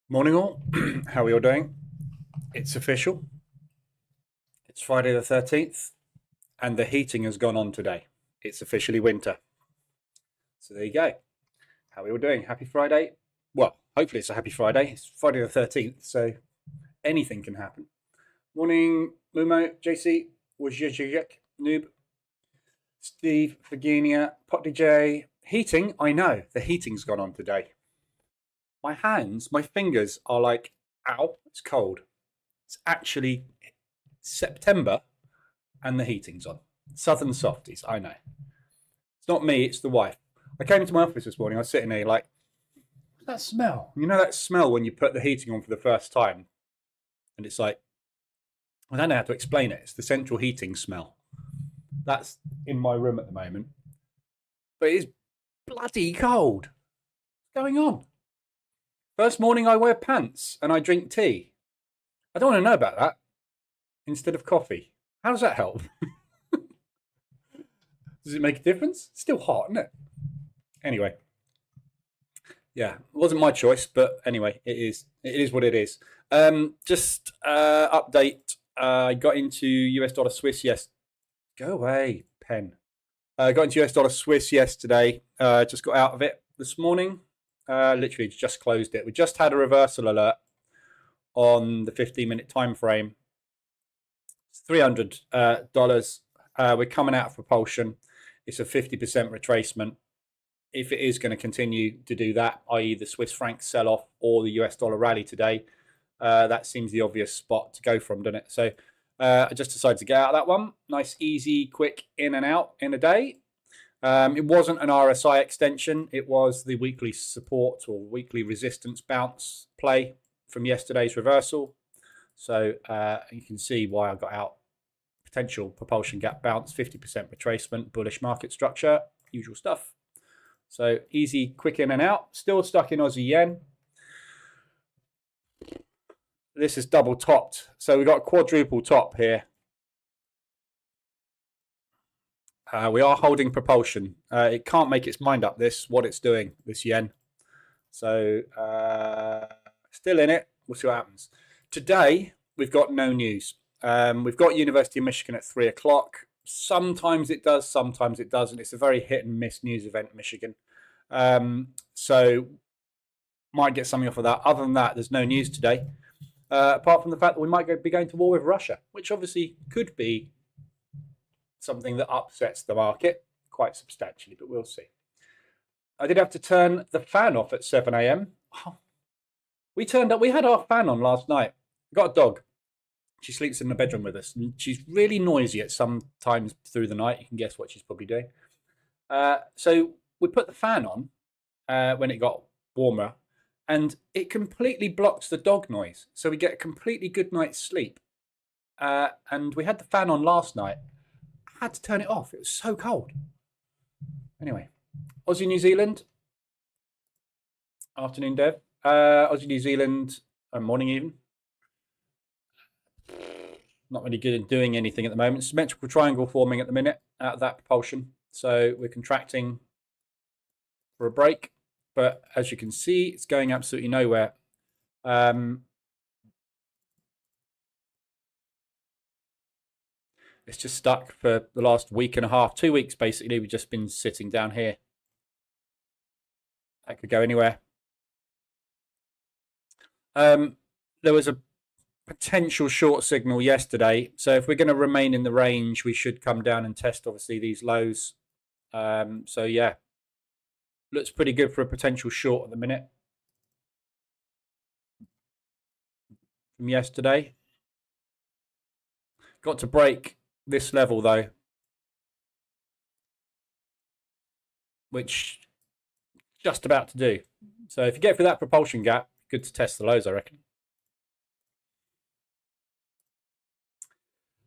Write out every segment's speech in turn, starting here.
Morning all, how are we all doing? It's official. It's Friday the 13th and the heating has gone on today. It's officially winter. So there you go. How are we all doing? Happy Friday. Well, hopefully it's a happy Friday. It's Friday the 13th, so anything can happen. Morning, Lumo, JC, Wajajajek, Noob, Steve, Virginia, Pot DJ. Heating, I know, the heating's gone on today. My hands, my fingers are like, ow, it's cold. It's actually September and the heating's on. Southern softies, I know. It's not me, it's the wife. I came into my office this morning, I was sitting there like, what's that smell? You know that smell when you put the heating on for the first time? And it's like, I don't know how to explain it. It's the central heating smell. That's in my room at the moment. But it's bloody cold. What's going on? First morning I wear pants and I drink tea. I don't want to know about that. Instead of coffee. How does that help? Does it make a difference? It's still hot, isn't it? Anyway. Yeah, it wasn't my choice, but anyway, it is. It is what it is. Just update. I got into US dollar Swiss. Yes. Go away, pen. Got into US dollar Swiss yesterday. Just got out of it this morning. Literally just closed it. We just had a reversal alert on the 15-minute time frame. It's $300. We're coming out of propulsion. It's a 50% retracement. If it is going to continue to do that, i.e. the Swiss franc sell-off or the US dollar rally today, that seems the obvious spot to go from, doesn't it? So I just decided to get out of that one. Nice, easy, quick in and out in a day. It wasn't an RSI extension. It was the weekly support or weekly resistance bounce play from yesterday's reversal. So you can see why I got out. Potential propulsion gap bounce, 50% retracement, bullish market structure, usual stuff. So easy, quick in and out. Still stuck in Aussie yen. This is double topped. So we've got a quadruple top here. We are holding propulsion. It can't make its mind up what it's doing, this yen. So still in it. We'll see what happens. Today, we've got no news. We've got University of Michigan at 3 o'clock. Sometimes it does, sometimes it doesn't. It's a very hit and miss news event, Michigan. So might get something off of that. Other than that, there's no news today. Apart from the fact that we might be going to war with Russia, which obviously could be something that upsets the market quite substantially, but we'll see. I did have to turn the fan off at 7 a.m. Oh, we had our fan on last night. We got a dog. She sleeps in the bedroom with us, and she's really noisy at some times through the night. You can guess what she's probably doing. So we put the fan on when it got warmer, and it completely blocks the dog noise. So we get a completely good night's sleep. And we had the fan on last night. I had to turn it off. It was so cold. Anyway, Aussie New Zealand. Afternoon, Dev. Aussie New Zealand, morning even. Not really good at doing anything at the moment. Symmetrical triangle forming at the minute out of that propulsion. So we're contracting for a break. But as you can see, it's going absolutely nowhere. It's just stuck for the last week and a half, 2 weeks basically. We've just been sitting down here. That could go anywhere. There was a potential short signal yesterday. So if we're going to remain in the range, we should come down and test, obviously, these lows. So, yeah, looks pretty good for a potential short at the minute from yesterday. Got to break this level, though, which just about to do. So if you get through that propulsion gap, good to test the lows, I reckon.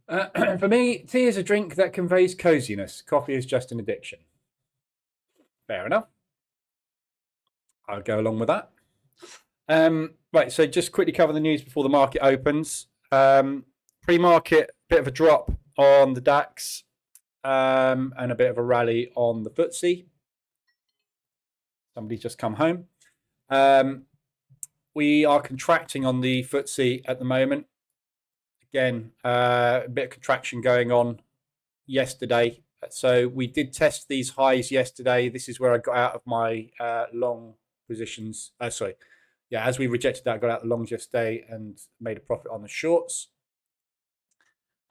For me, tea is a drink that conveys coziness. Coffee is just an addiction. Fair enough. I'll go along with that. Right, so just quickly cover the news before the market opens. Pre-market, bit of a drop on the DAX and a bit of a rally on the FTSE. Somebody's just come home. we are contracting on the FTSE at the moment. Again, a bit of contraction going on yesterday. So we did test these highs yesterday. This is where I got out of my long positions. As we rejected that, I got out the longs yesterday and made a profit on the shorts.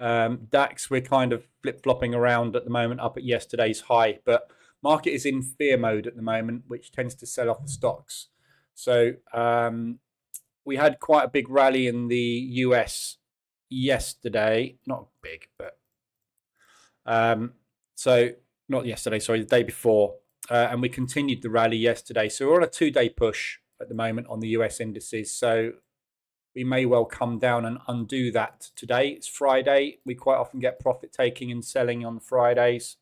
DAX, we're kind of flip-flopping around at the moment, up at yesterday's high, but market is in fear mode at the moment, which tends to sell off the stocks. So we had quite a big rally in the US yesterday. Not big, but so not yesterday, sorry, the day before. And we continued the rally yesterday. So we're on a 2-day push at the moment on the US indices. So we may well come down and undo that today. It's Friday. We quite often get profit taking and selling on Fridays.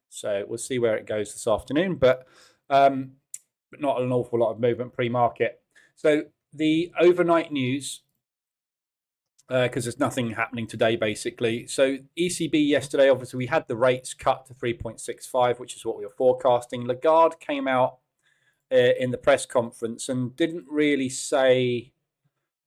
So we'll see where it goes this afternoon, but not an awful lot of movement pre-market. So the overnight news, because there's nothing happening today, basically. So ECB yesterday, obviously, we had the rates cut to 3.65, which is what we were forecasting. Lagarde came out in the press conference and didn't really say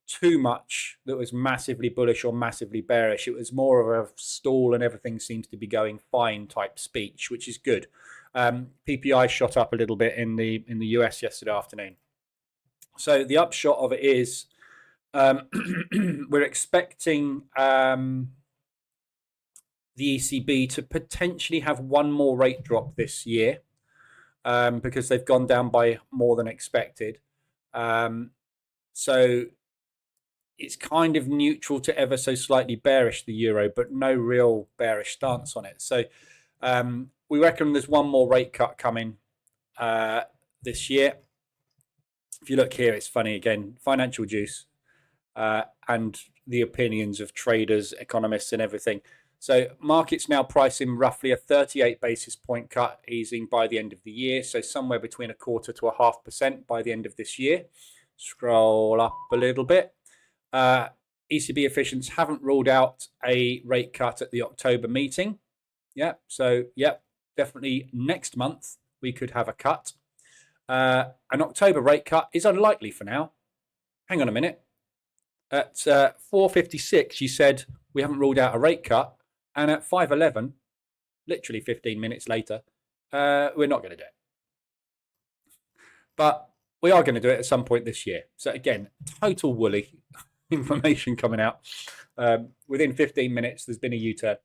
too much that was massively bullish or massively bearish. It was more of a stall and everything seems to be going fine type speech, which is good. PPI shot up a little bit in the US yesterday afternoon. So the upshot of it is we're expecting the ECB to potentially have one more rate drop this year because they've gone down by more than expected. So it's kind of neutral to ever so slightly bearish, the euro, but no real bearish stance on it. So we reckon there's one more rate cut coming this year. If you look here, it's funny again, financial juice and the opinions of traders, economists and everything. So markets now pricing roughly a 38 basis point cut easing by the end of the year. So somewhere between 1/4 to 0.5% by the end of this year. Scroll up a little bit. ECB officials haven't ruled out a rate cut at the October meeting. Yeah, so definitely next month we could have a cut. An October rate cut is unlikely for now. Hang on a minute. At 4:56, you said we haven't ruled out a rate cut, and at 5:11, literally 15 minutes later, we're not going to do it. But we are going to do it at some point this year. So again, total woolly information coming out. Within 15 minutes, there's been a U-turn.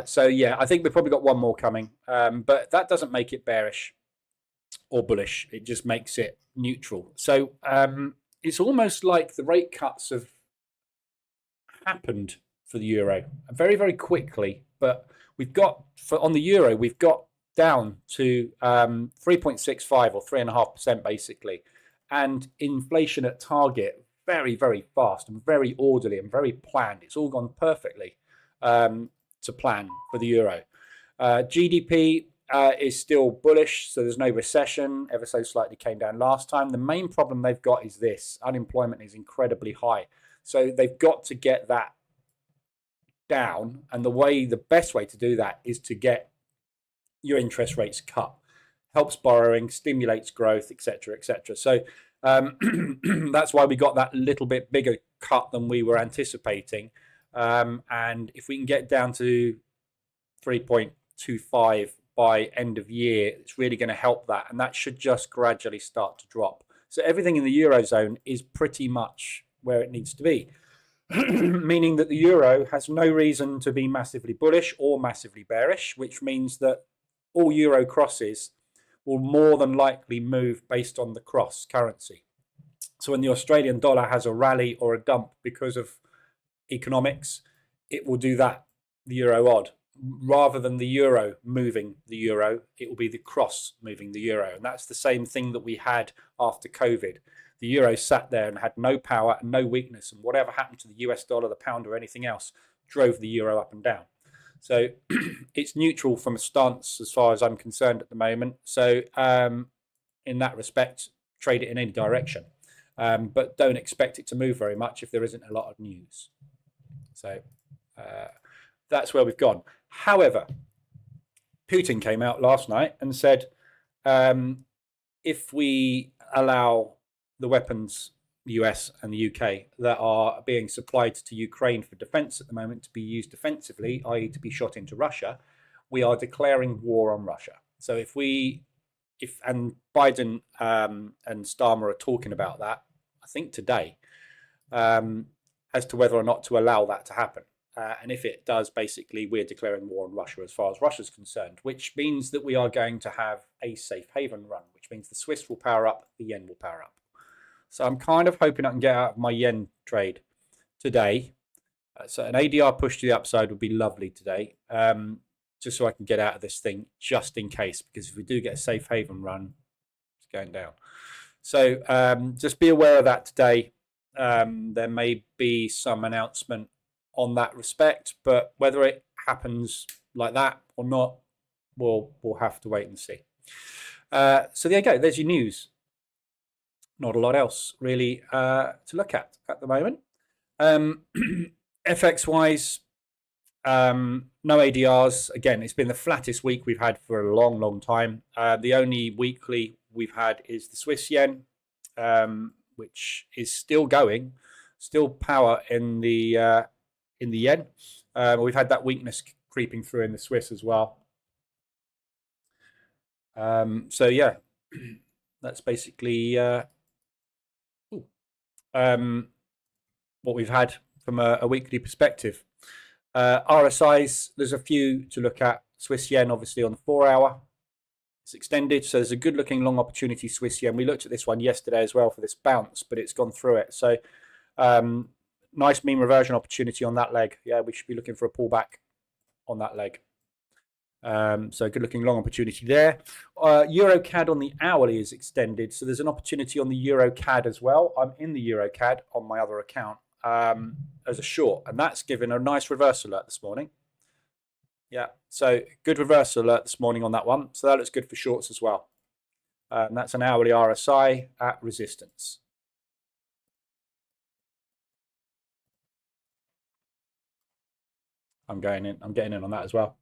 So yeah, I think we've probably got one more coming, but that doesn't make it bearish or bullish. It just makes it neutral. So it's almost like the rate cuts have happened for the euro very, very quickly. But we've got, on the euro, we've got down to 3.65 or 3.5% basically. And inflation at target, very, very fast and very orderly and very planned. It's all gone perfectly to plan for the euro. GDP is still bullish, so there's no recession. Ever so slightly came down last time. The main problem they've got is this: unemployment is incredibly high. So they've got to get that down, and the best way to do that is to get your interest rates cut. Helps borrowing, stimulates growth, etc., etc. So that's why we got that little bit bigger cut than we were anticipating. And if we can get down to 3.25 by end of year, it's really going to help that, and that should just gradually start to drop. So everything in the eurozone is pretty much where it needs to be, meaning that the euro has no reason to be massively bullish or massively bearish, which means that all euro crosses will more than likely move based on the cross currency. So when the Australian dollar has a rally or a dump because of economics, it will do that, the euro odd. Rather than the euro moving the euro, it will be the cross moving the euro. And that's the same thing that we had after COVID. The euro sat there and had no power and no weakness, and whatever happened to the US dollar, the pound or anything else drove the euro up and down. So it's neutral from a stance as far as I'm concerned at the moment. So in that respect, trade it in any direction. But don't expect it to move very much if there isn't a lot of news. So that's where we've gone. However, Putin came out last night and said, if we allow the weapons the US and the UK, that are being supplied to Ukraine for defense at the moment, to be used defensively, i.e. to be shot into Russia, we are declaring war on Russia. So if Biden and Starmer are talking about that, I think today, as to whether or not to allow that to happen. And if it does, basically, we're declaring war on Russia as far as Russia's concerned, which means that we are going to have a safe haven run, which means the Swiss will power up, the yen will power up. So I'm kind of hoping I can get out of my yen trade today. So an ADR push to the upside would be lovely today, just so I can get out of this thing just in case, because if we do get a safe haven run, it's going down. So just be aware of that today. There may be some announcement on that respect, but whether it happens like that or not, we'll have to wait and see. So there you go. There's your news. Not a lot else really to look at the moment. FX wise, no ADRs. Again, it's been the flattest week we've had for a long time. The only weekly we've had is the Swiss yen, which is still going, still power in the yen. We've had that weakness creeping through in the Swiss as well. So yeah, that's basically what we've had from a weekly perspective. RSIs, there's a few to look at. Swiss yen, obviously, on the 4 hour. It's extended, so there's a good looking long opportunity Swiss yen. We looked at this one yesterday as well for this bounce, but it's gone through it. So nice mean reversion opportunity on that leg. Yeah, we should be looking for a pullback on that leg. So good looking long opportunity there. Euro CAD on the hourly is extended, so there's an opportunity on the Euro CAD as well. I'm in the Euro CAD on my other account as a short, and that's given a nice reverse alert this morning. Yeah, so good reverse alert this morning on that one, so that looks good for shorts as well. And that's an hourly RSI at resistance. I'm getting in on that as well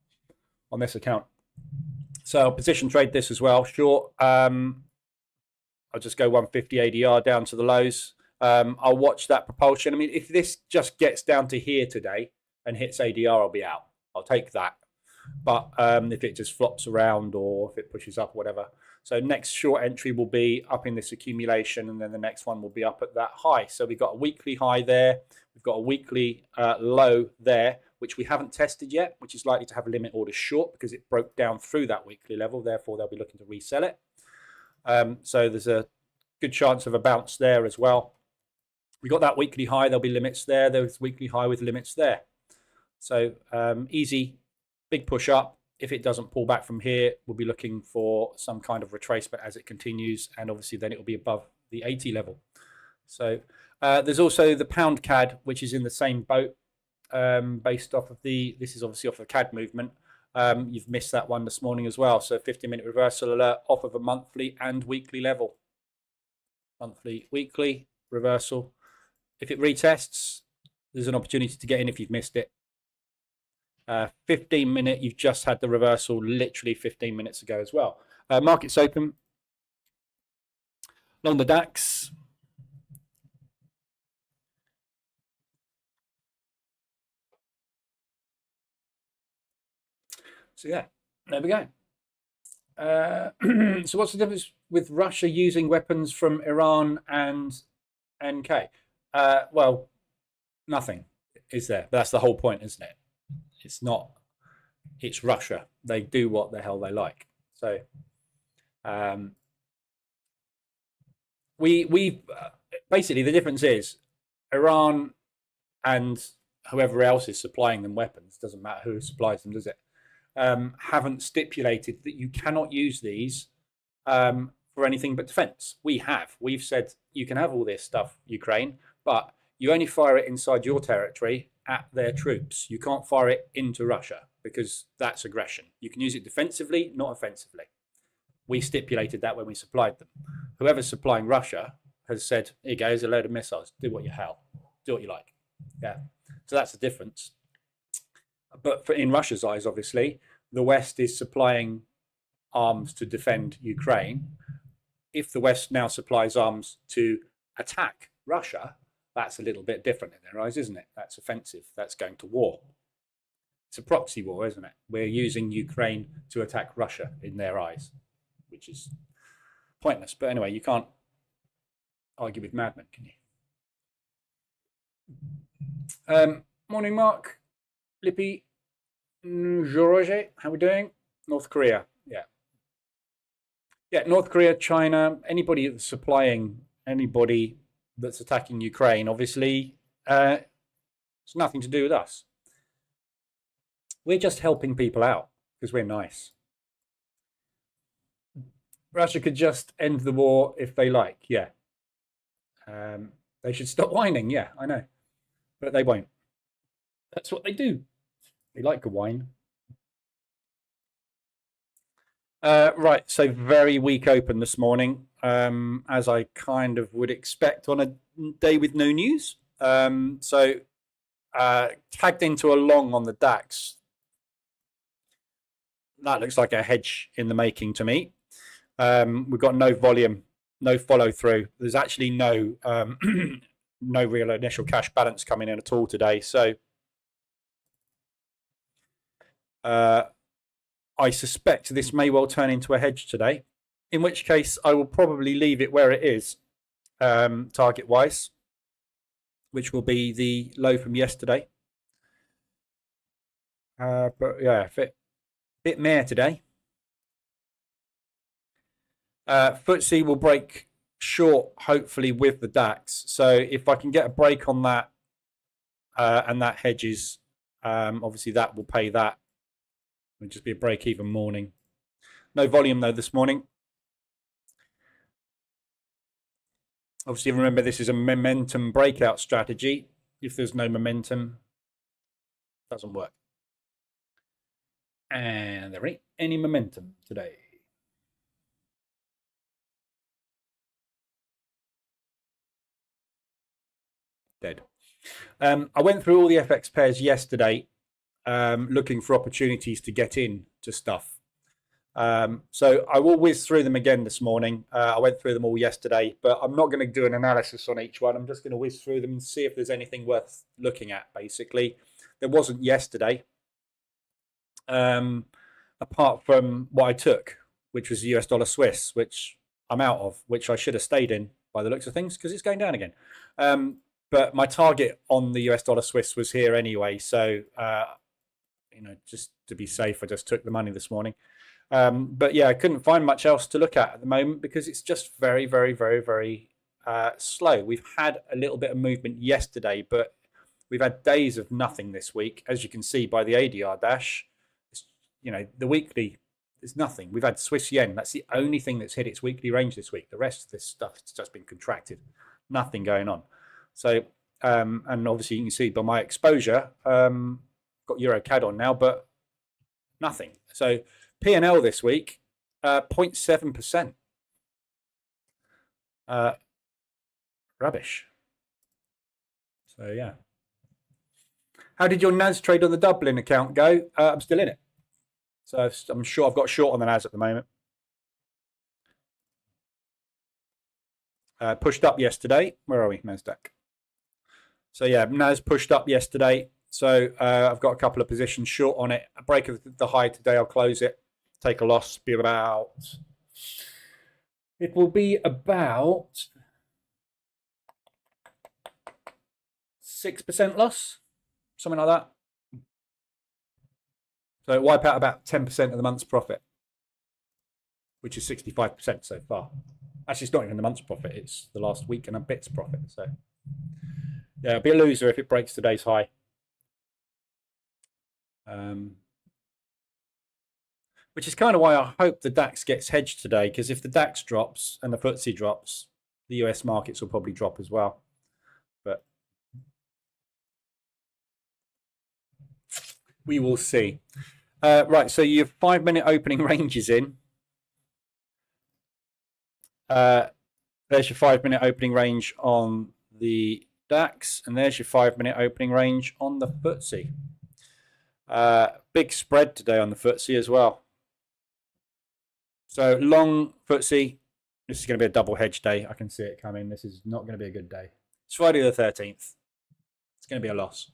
on this account. So I'll position trade this as well. Short, I'll just go 150 ADR down to the lows. I'll watch that propulsion. I mean, if this just gets down to here today and hits ADR, I'll be out. I'll take that. But if it just flops around or if it pushes up, whatever. So next short entry will be up in this accumulation, and then the next one will be up at that high. So we've got a weekly high there. We've got a weekly low there, which we haven't tested yet, which is likely to have a limit order short because it broke down through that weekly level. Therefore, they'll be looking to resell it. So there's a good chance of a bounce there as well. We got that weekly high. There'll be limits there. There's weekly high with limits there. So easy, big push up. If it doesn't pull back from here, we'll be looking for some kind of retracement as it continues. And obviously then it will be above the 80 level. So there's also the pound CAD, which is in the same boat. Based off of this is obviously off the CAD movement. You've missed that one this morning as well. So 50-minute reversal alert off of a monthly and weekly level. Monthly, weekly, reversal. If it retests, there's an opportunity to get in if you've missed it. 15-minute, you've just had the reversal literally 15 minutes ago as well. Markets open. Along the DAX. So yeah, there we go. So what's the difference with Russia using weapons from Iran and NK? Well, nothing is there. That's the whole point, isn't it? It's not. It's Russia. They do what the hell they like. So we basically, the difference is Iran and whoever else is supplying them weapons, doesn't matter who supplies them, does it? Haven't stipulated that you cannot use these for anything but defense. We've said you can have all this stuff, Ukraine, but you only fire it inside your territory at their troops. You can't fire it into Russia because that's aggression. You can use it defensively, not offensively. We stipulated that when we supplied them. Whoever's supplying Russia has said, here goes a load of missiles. Do what you hell. Do what you like. Yeah. So that's the difference. But in Russia's eyes, obviously, the West is supplying arms to defend Ukraine. If the West now supplies arms to attack Russia, that's a little bit different in their eyes, isn't it? That's offensive. That's going to war. It's a proxy war, isn't it? We're using Ukraine to attack Russia in their eyes, which is pointless. But anyway, you can't argue with madmen, can you? Morning, Mark. Lippy. George, how we doing? North Korea. Yeah, North Korea, China, anybody that's supplying anybody that's attacking Ukraine, obviously, it's nothing to do with us. We're just helping people out because we're nice. Russia could just end the war if they like, yeah. They should stop whining, yeah, I know. But they won't. That's what they do. They like to whine. Right, so very weak open this morning, as I kind of would expect on a day with no news. So tagged into a long on the DAX. That looks like a hedge in the making to me. We've got no volume, no follow through. There's actually no no real initial cash balance coming in at all today. So I suspect this may well turn into a hedge today, in which case I will probably leave it where it is, target-wise, which will be the low from yesterday. But yeah, bit meh today. FTSE will break short, hopefully, with the DAX. So if I can get a break on that, and that hedges, obviously that will pay that. It'll just be a break-even morning. No volume, though, this morning. Obviously, remember, this is a momentum breakout strategy. If there's no momentum, it doesn't work. And there ain't any momentum today. Dead. I went through all the FX pairs yesterday, looking for opportunities to get in to stuff. So I will whiz through them again this morning. I went through them all yesterday, but I'm not going to do an analysis on each one. I'm just going to whiz through them and see if there's anything worth looking at, basically. There wasn't yesterday, apart from what I took, which was the US dollar Swiss, which I'm out of, which I should have stayed in by the looks of things because it's going down again. But my target on the US dollar Swiss was here anyway. So, just to be safe, I just took the money this morning. But yeah, I couldn't find much else to look at the moment because it's just very, very, very, very slow. We've had a little bit of movement yesterday, but we've had days of nothing this week. As you can see by the ADR dash, the weekly is nothing. We've had Swiss yen. That's the only thing that's hit its weekly range this week. The rest of this stuff has just been contracted. Nothing going on. So, and obviously you can see by my exposure, got Euro CAD on now, but nothing. So P&L this week, 0.7%. Rubbish. So yeah. How did your NAS trade on the Dublin account go? I'm still in it. So I'm sure I've got short on the NAS at the moment. Pushed up yesterday. Where are we? NASDAQ. So yeah, NAS pushed up yesterday. So I've got a couple of positions short on it. A break of the high today, I'll close it. Take a loss. It will be about 6% loss, something like that. So wipe out about 10% of the month's profit, which is 65% so far. Actually, it's not even the month's profit. It's the last week and a bit's profit. So yeah, it'll be a loser if it breaks today's high. Which is kind of why I hope the DAX gets hedged today, because if the DAX drops and the FTSE drops, the US markets will probably drop as well. But we will see. Right, so you have 5-minute opening ranges in. There's your 5-minute opening range on the DAX, and there's your 5-minute opening range on the FTSE. Big spread today on the FTSE as well. So long FTSE, this is going to be a double hedge day. I can see it coming. This is not going to be a good day. It's Friday the 13th. It's going to be a loss.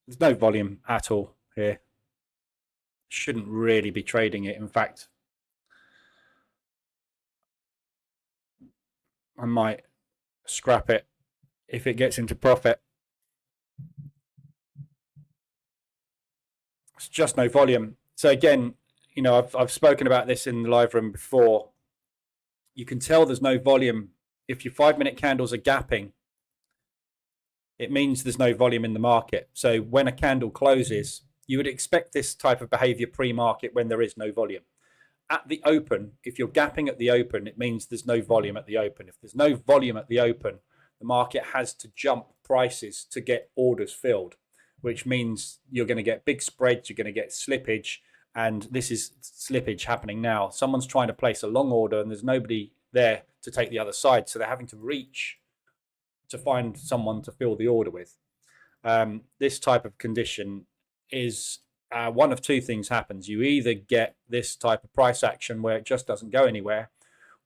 There's no volume at all here. Shouldn't really be trading it. In fact, I might scrap it if it gets into profit. It's just no volume. So again, you know, I've spoken about this in the live room before. You can tell there's no volume. If your 5-minute candles are gapping, it means there's no volume in the market. So when a candle closes, you would expect this type of behavior pre-market when there is no volume. At the open, if you're gapping at the open, it means there's no volume at the open. If there's no volume at the open, the market has to jump prices to get orders filled, which means you're going to get big spreads, you're going to get slippage, and this is slippage happening now. Someone's trying to place a long order and there's nobody there to take the other side, so they're having to reach to find someone to fill the order with. This type of condition is one of two things happens. You either get this type of price action where it just doesn't go anywhere,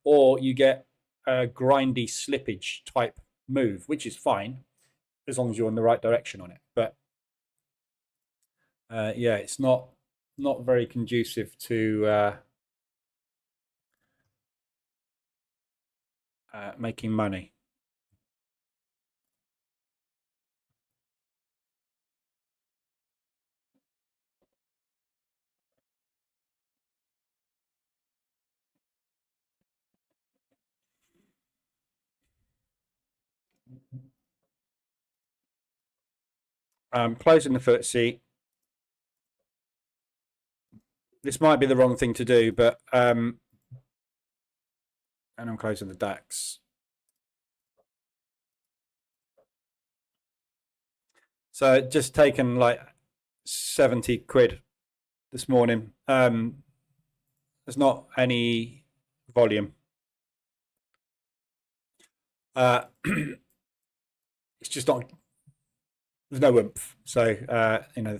or you get a grindy slippage type move, which is fine as long as you're in the right direction on it. But yeah, it's not very conducive to making money. Closing the FTSE. This might be the wrong thing to do, but and I'm closing the DAX. So just taken like 70 quid this morning. There's not any volume. It's just not. There's no oomph. So you know,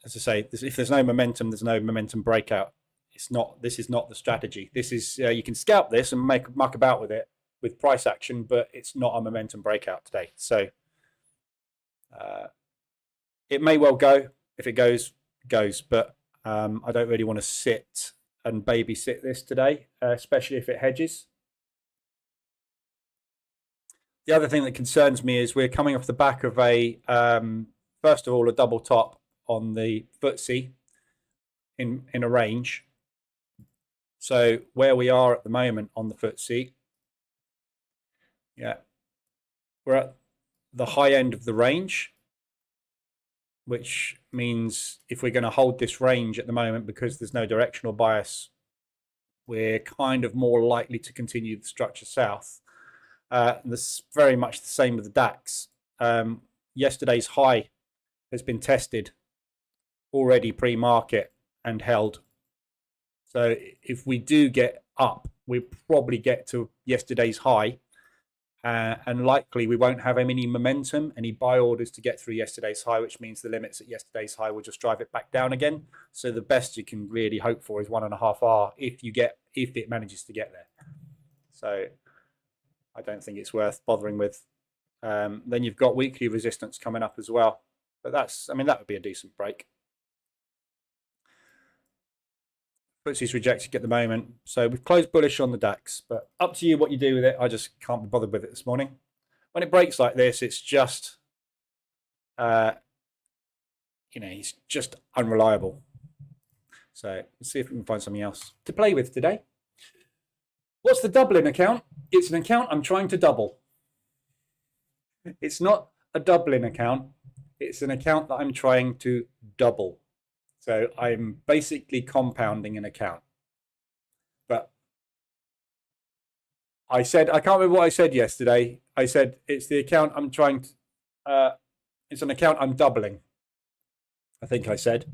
as I say, if there's no momentum, there's no momentum breakout. It's not. This is not the strategy. This is you can scalp this and muck about with it with price action, but it's not a momentum breakout today. So it may well go. If it goes, but I don't really want to sit and babysit this today, especially if it hedges. The other thing that concerns me is we're coming off the back of a, first of all, a double top on the FTSE in a range. So where we are at the moment on the FTSE, yeah, we're at the high end of the range, which means if we're going to hold this range at the moment because there's no directional bias, we're kind of more likely to continue the structure south. That's very much the same with the DAX. Yesterday's high has been tested already pre-market and held. So if we do get up, we probably get to yesterday's high, and likely we won't have any momentum, any buy orders to get through yesterday's high, which means the limits at yesterday's high will just drive it back down again. So the best you can really hope for is 1.5 R if it manages to get there. So I don't think it's worth bothering with. Then you've got weekly resistance coming up as well, but that would be a decent break. FTSE's rejecting at the moment, so we've closed bullish on the DAX, but up to you what you do with it. I just can't be bothered with it this morning. When it breaks like this, it's just it's just unreliable. So let's see if we can find something else to play with today. What's the doubling account? It's an account I'm trying to double. It's not a doubling account. It's an account that I'm trying to double. So I'm basically compounding an account. But I can't remember what I said yesterday. I said it's the account I'm trying to, it's an account I'm doubling, I think I said.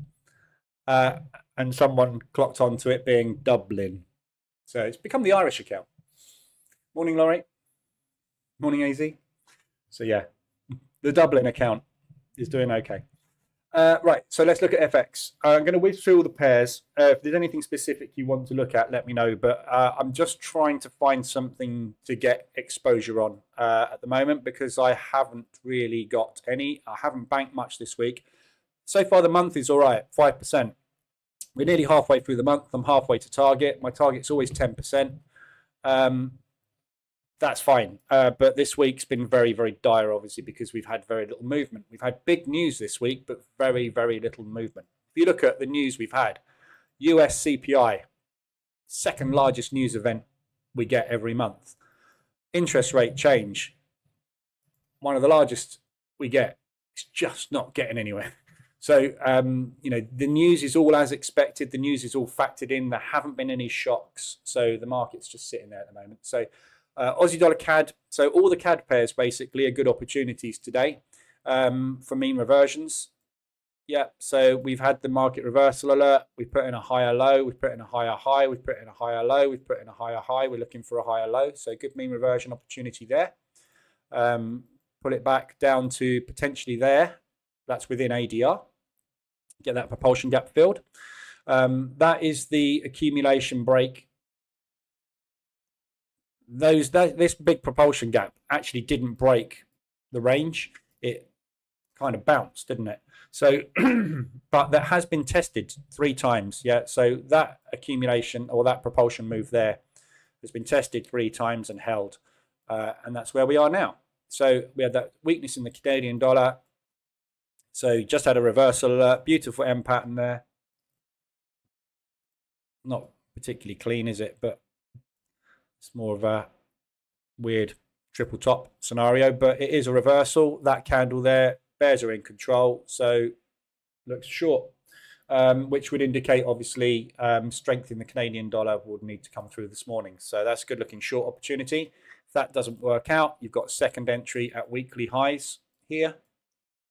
And someone clocked onto it being Dublin. So it's become the Irish account. Morning, Laurie. Morning, AZ. So yeah, the Dublin account is doing okay. Right, so let's look at FX. I'm going to whiz through all the pairs. If there's anything specific you want to look at, let me know. But I'm just trying to find something to get exposure on at the moment because I haven't really got any. I haven't banked much this week. So far, the month is all right, 5%. We're nearly halfway through the month. I'm halfway to target. My target's always 10%. That's fine. But this week's been very, very dire, obviously, because we've had very little movement. We've had big news this week, but very, very little movement. If you look at the news we've had, US CPI, second largest news event we get every month. Interest rate change, one of the largest we get. It's just not getting anywhere. So, the news is all as expected. The news is all factored in. There haven't been any shocks. So the market's just sitting there at the moment. So Aussie dollar CAD. So all the CAD pairs basically are good opportunities today for mean reversions. Yeah, so we've had the market reversal alert. We put in a higher low. We've put in a higher high. We've put in a higher low. We've put in a higher high. We're looking for a higher low. So good mean reversion opportunity there. Pull it back down to potentially there. That's within ADR. Get that propulsion gap filled. That is the accumulation break. This big propulsion gap actually didn't break the range. It kind of bounced, didn't it? So, but that has been tested 3 times. Yeah. So that accumulation or that propulsion move there has been tested 3 times and held, and that's where we are now. So we had that weakness in the Canadian dollar. So just had a reversal alert. Beautiful M pattern there. Not particularly clean, is it? But it's more of a weird triple top scenario. But it is a reversal. That candle there, bears are in control. So looks short, which would indicate obviously strength in the Canadian dollar would need to come through this morning. So that's a good looking short opportunity. If that doesn't work out, you've got a second entry at weekly highs here.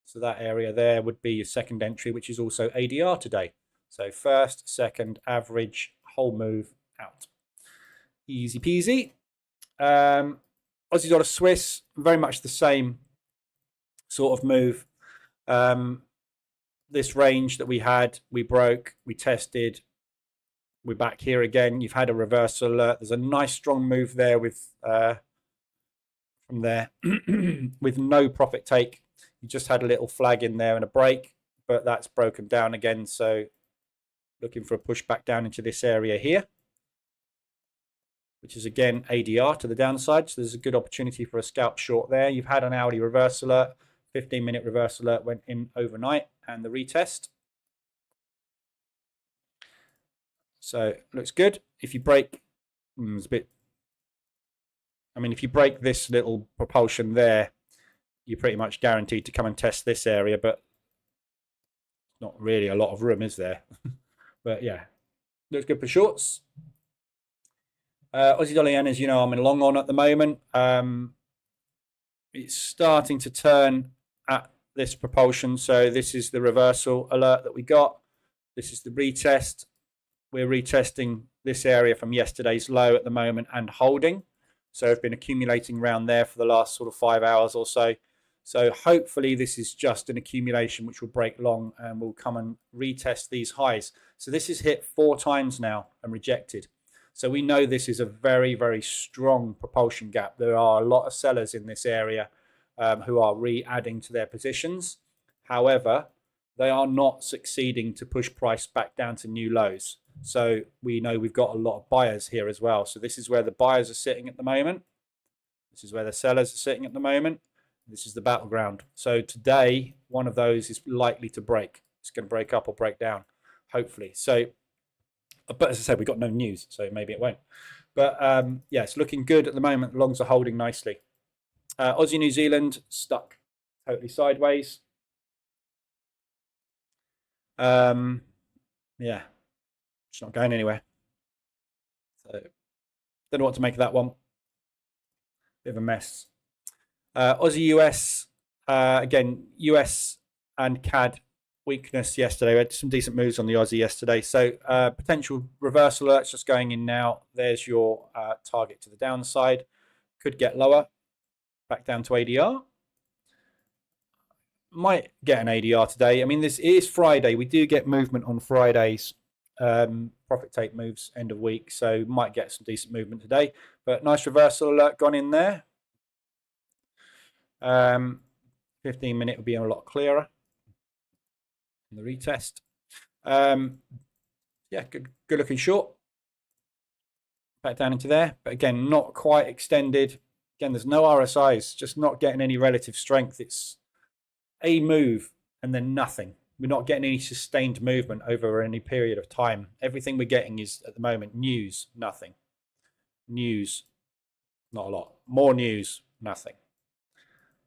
So that area there would be your second entry, which is also ADR today. So first, second, average, whole move out. Easy peasy. Aussie dollar Swiss, very much the same sort of move. This range that we had, we broke, we tested. We're back here again. You've had a reversal alert. There's a nice strong move there with from there with no profit take. You just had a little flag in there and a break, but that's broken down again. So looking for a push back down into this area here, which is again ADR to the downside. So there's a good opportunity for a scalp short there. You've had an hourly reverse alert, 15-minute reverse alert went in overnight and the retest. So looks good. If you break, it's a bit, if you break this little propulsion there, you're pretty much guaranteed to come and test this area, but not really a lot of room, is there? But yeah, looks good for shorts. Aussie dollar yen, as you know, I'm in long on at the moment. It's starting to turn at this propulsion. So this is the reversal alert that we got. This is the retest. We're retesting this area from yesterday's low at the moment and holding. So I've been accumulating around there for the last sort of 5 hours or so. So hopefully this is just an accumulation which will break long and will come and retest these highs. So this is hit 4 times now and rejected. So we know this is a very, very strong propulsion gap. There are a lot of sellers in this area who are re-adding to their positions. However, they are not succeeding to push price back down to new lows. So we know we've got a lot of buyers here as well. So this is where the buyers are sitting at the moment. This is where the sellers are sitting at the moment. This is the battleground. So today, one of those is likely to break. It's going to break up or break down, hopefully. So, but as I said, we've got no news, so maybe it won't. But yeah, it's looking good at the moment. The longs are holding nicely. Aussie New Zealand stuck totally sideways. Yeah, it's not going anywhere. So don't know what to make of that one. Bit of a mess. Aussie US, again, US and CAD weakness yesterday. We had some decent moves on the Aussie yesterday. So potential reversal alerts just going in now. There's your target to the downside. Could get lower, back down to ADR. might get an ADR today. I mean, this is Friday. We do get movement on Fridays. Profit take moves end of week, so might get some decent movement today. But nice reversal alert gone in there. 15-minute will be a lot clearer in the retest. Yeah, good looking short. Back down into there, but again, not quite extended. Again, there's no RSIs, just not getting any relative strength. It's a move and then nothing. We're not getting any sustained movement over any period of time. Everything we're getting is, at the moment, news, nothing. News, not a lot. More news, nothing.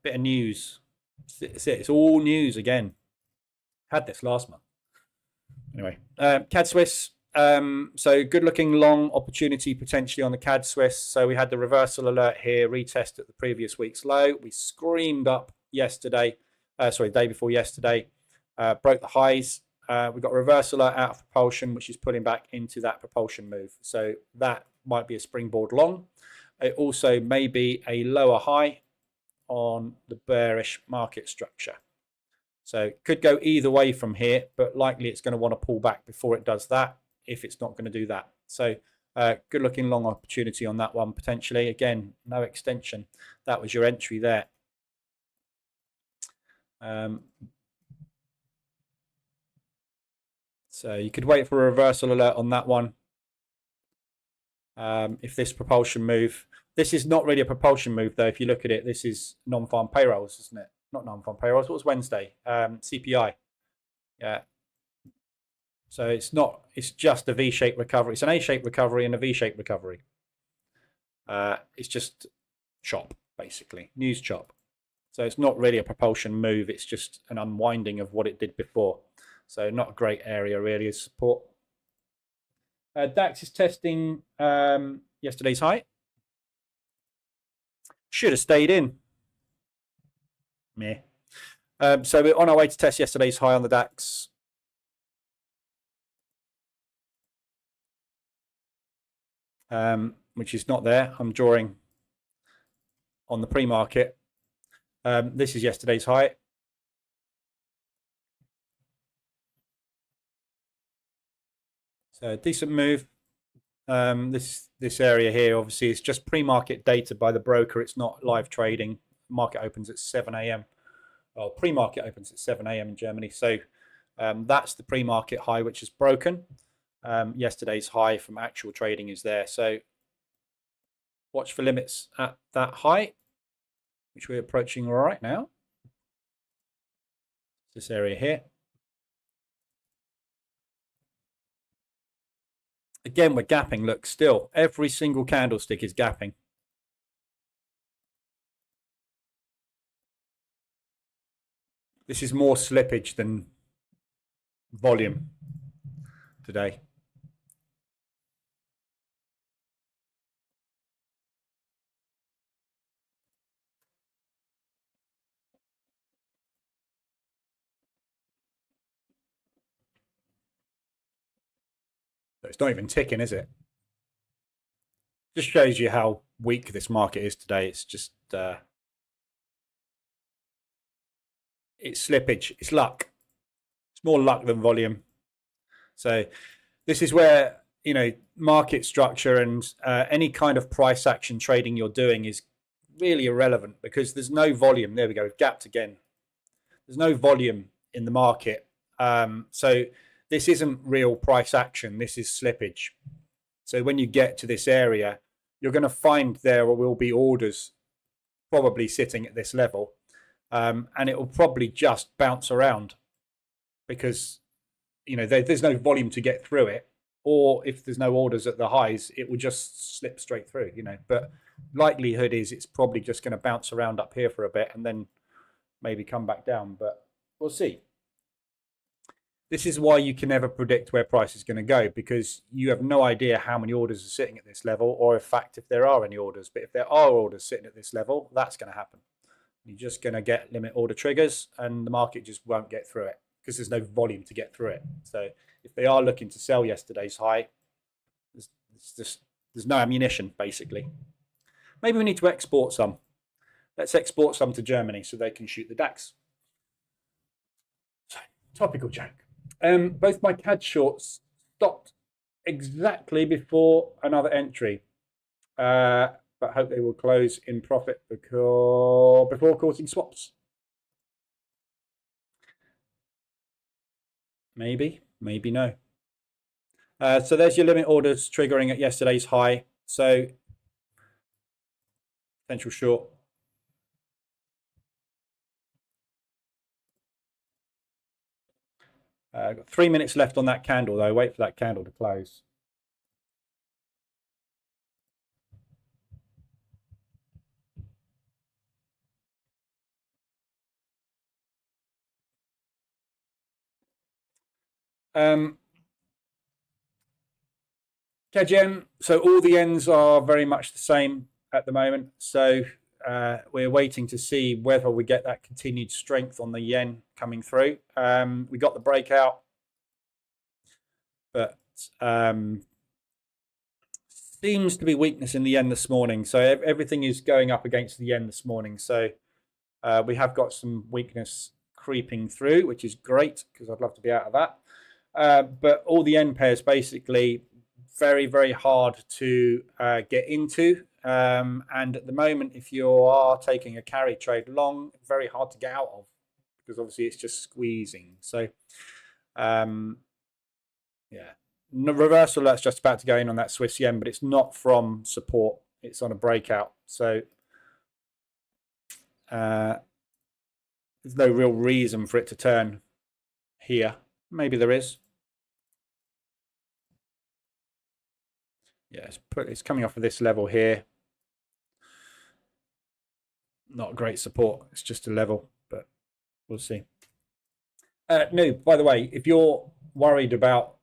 Bit of news. That's it. It's all news again. Had this last month. Anyway, CAD Swiss. So good looking long opportunity potentially on the CAD Swiss. So we had the reversal alert here, retest at the previous week's low. We screamed up yesterday, day before yesterday, broke the highs. We got a reversal alert out of propulsion, which is pulling back into that propulsion move. So that might be a springboard long. It also may be a lower high on the bearish market structure. So could go either way from here, but likely it's going to want to pull back before it does that, if it's not going to do that. So good looking long opportunity on that one potentially. Again, no extension. That was your entry there. So you could wait for a reversal alert on that one. If this propulsion move, this is not really a propulsion move though. If you look at it, this is non-farm payrolls, isn't it? Not non-farm payrolls. What was Wednesday? CPI. Yeah. So it's not. It's just a V-shaped recovery. It's an A-shaped recovery and a V-shaped recovery. It's just chop, basically, news chop. So it's not really a propulsion move. It's just an unwinding of what it did before. So not a great area really as support. DAX is testing yesterday's high. Should have stayed in. Meh. So we're on our way to test yesterday's high on the DAX. Which is not there. I'm drawing on the pre-market. This is yesterday's high. So decent move. This area here, obviously, is just pre-market data by the broker. It's not live trading. Market opens at 7 a.m. Well, pre-market opens at 7 a.m. in Germany. So that's the pre-market high, which is broken. Yesterday's high from actual trading is there. So watch for limits at that high, which we're approaching right now. This area here. Again, we're gapping. Look, still, every single candlestick is gapping. This is more slippage than volume today. It's not even ticking, is it? Just shows you how weak this market is today. It's just it's slippage. It's luck. It's more luck than volume. So this is where, you know, market structure and any kind of price action trading you're doing is really irrelevant because there's no volume. There we go. We've gapped again. There's no volume in the market. So this isn't real price action. This is slippage. So when you get to this area, you're going to find there will be orders probably sitting at this level. And it will probably just bounce around because, you know, there's no volume to get through it. Or if there's no orders at the highs, it will just slip straight through, you know. But likelihood is it's probably just going to bounce around up here for a bit and then maybe come back down. But we'll see. This is why you can never predict where price is going to go because you have no idea how many orders are sitting at this level or, in fact, if there are any orders. But if there are orders sitting at this level, that's going to happen. You're just going to get limit order triggers and the market just won't get through it because there's no volume to get through it. So if they are looking to sell yesterday's high, there's no ammunition, basically. Maybe we need to export some. Let's export some to Germany so they can shoot the DAX. Topical joke. Both my CAD shorts stopped exactly before another entry, but hope they will close in profit before causing swaps. Maybe, maybe no. So there's your limit orders triggering at yesterday's high. So potential short. Got 3 minutes left on that candle though. Wait for that candle to close. KGM, so all the ends are very much the same at the moment. So we're waiting to see whether we get that continued strength on the yen coming through. We got the breakout, but seems to be weakness in the yen this morning. So everything is going up against the yen this morning. So we have got some weakness creeping through, which is great because I'd love to be out of that. But all the yen pairs basically very, very hard to get into. And at the moment, if you are taking a carry trade long, very hard to get out of because obviously it's just squeezing. So, yeah, reversal that's just about to go in on that Swiss yen, but it's not from support. It's on a breakout. So there's no real reason for it to turn here. Maybe there is. Yeah, it's coming off of this level here. Not great support. It's just a level, but we'll see. No, by the way, if you're worried about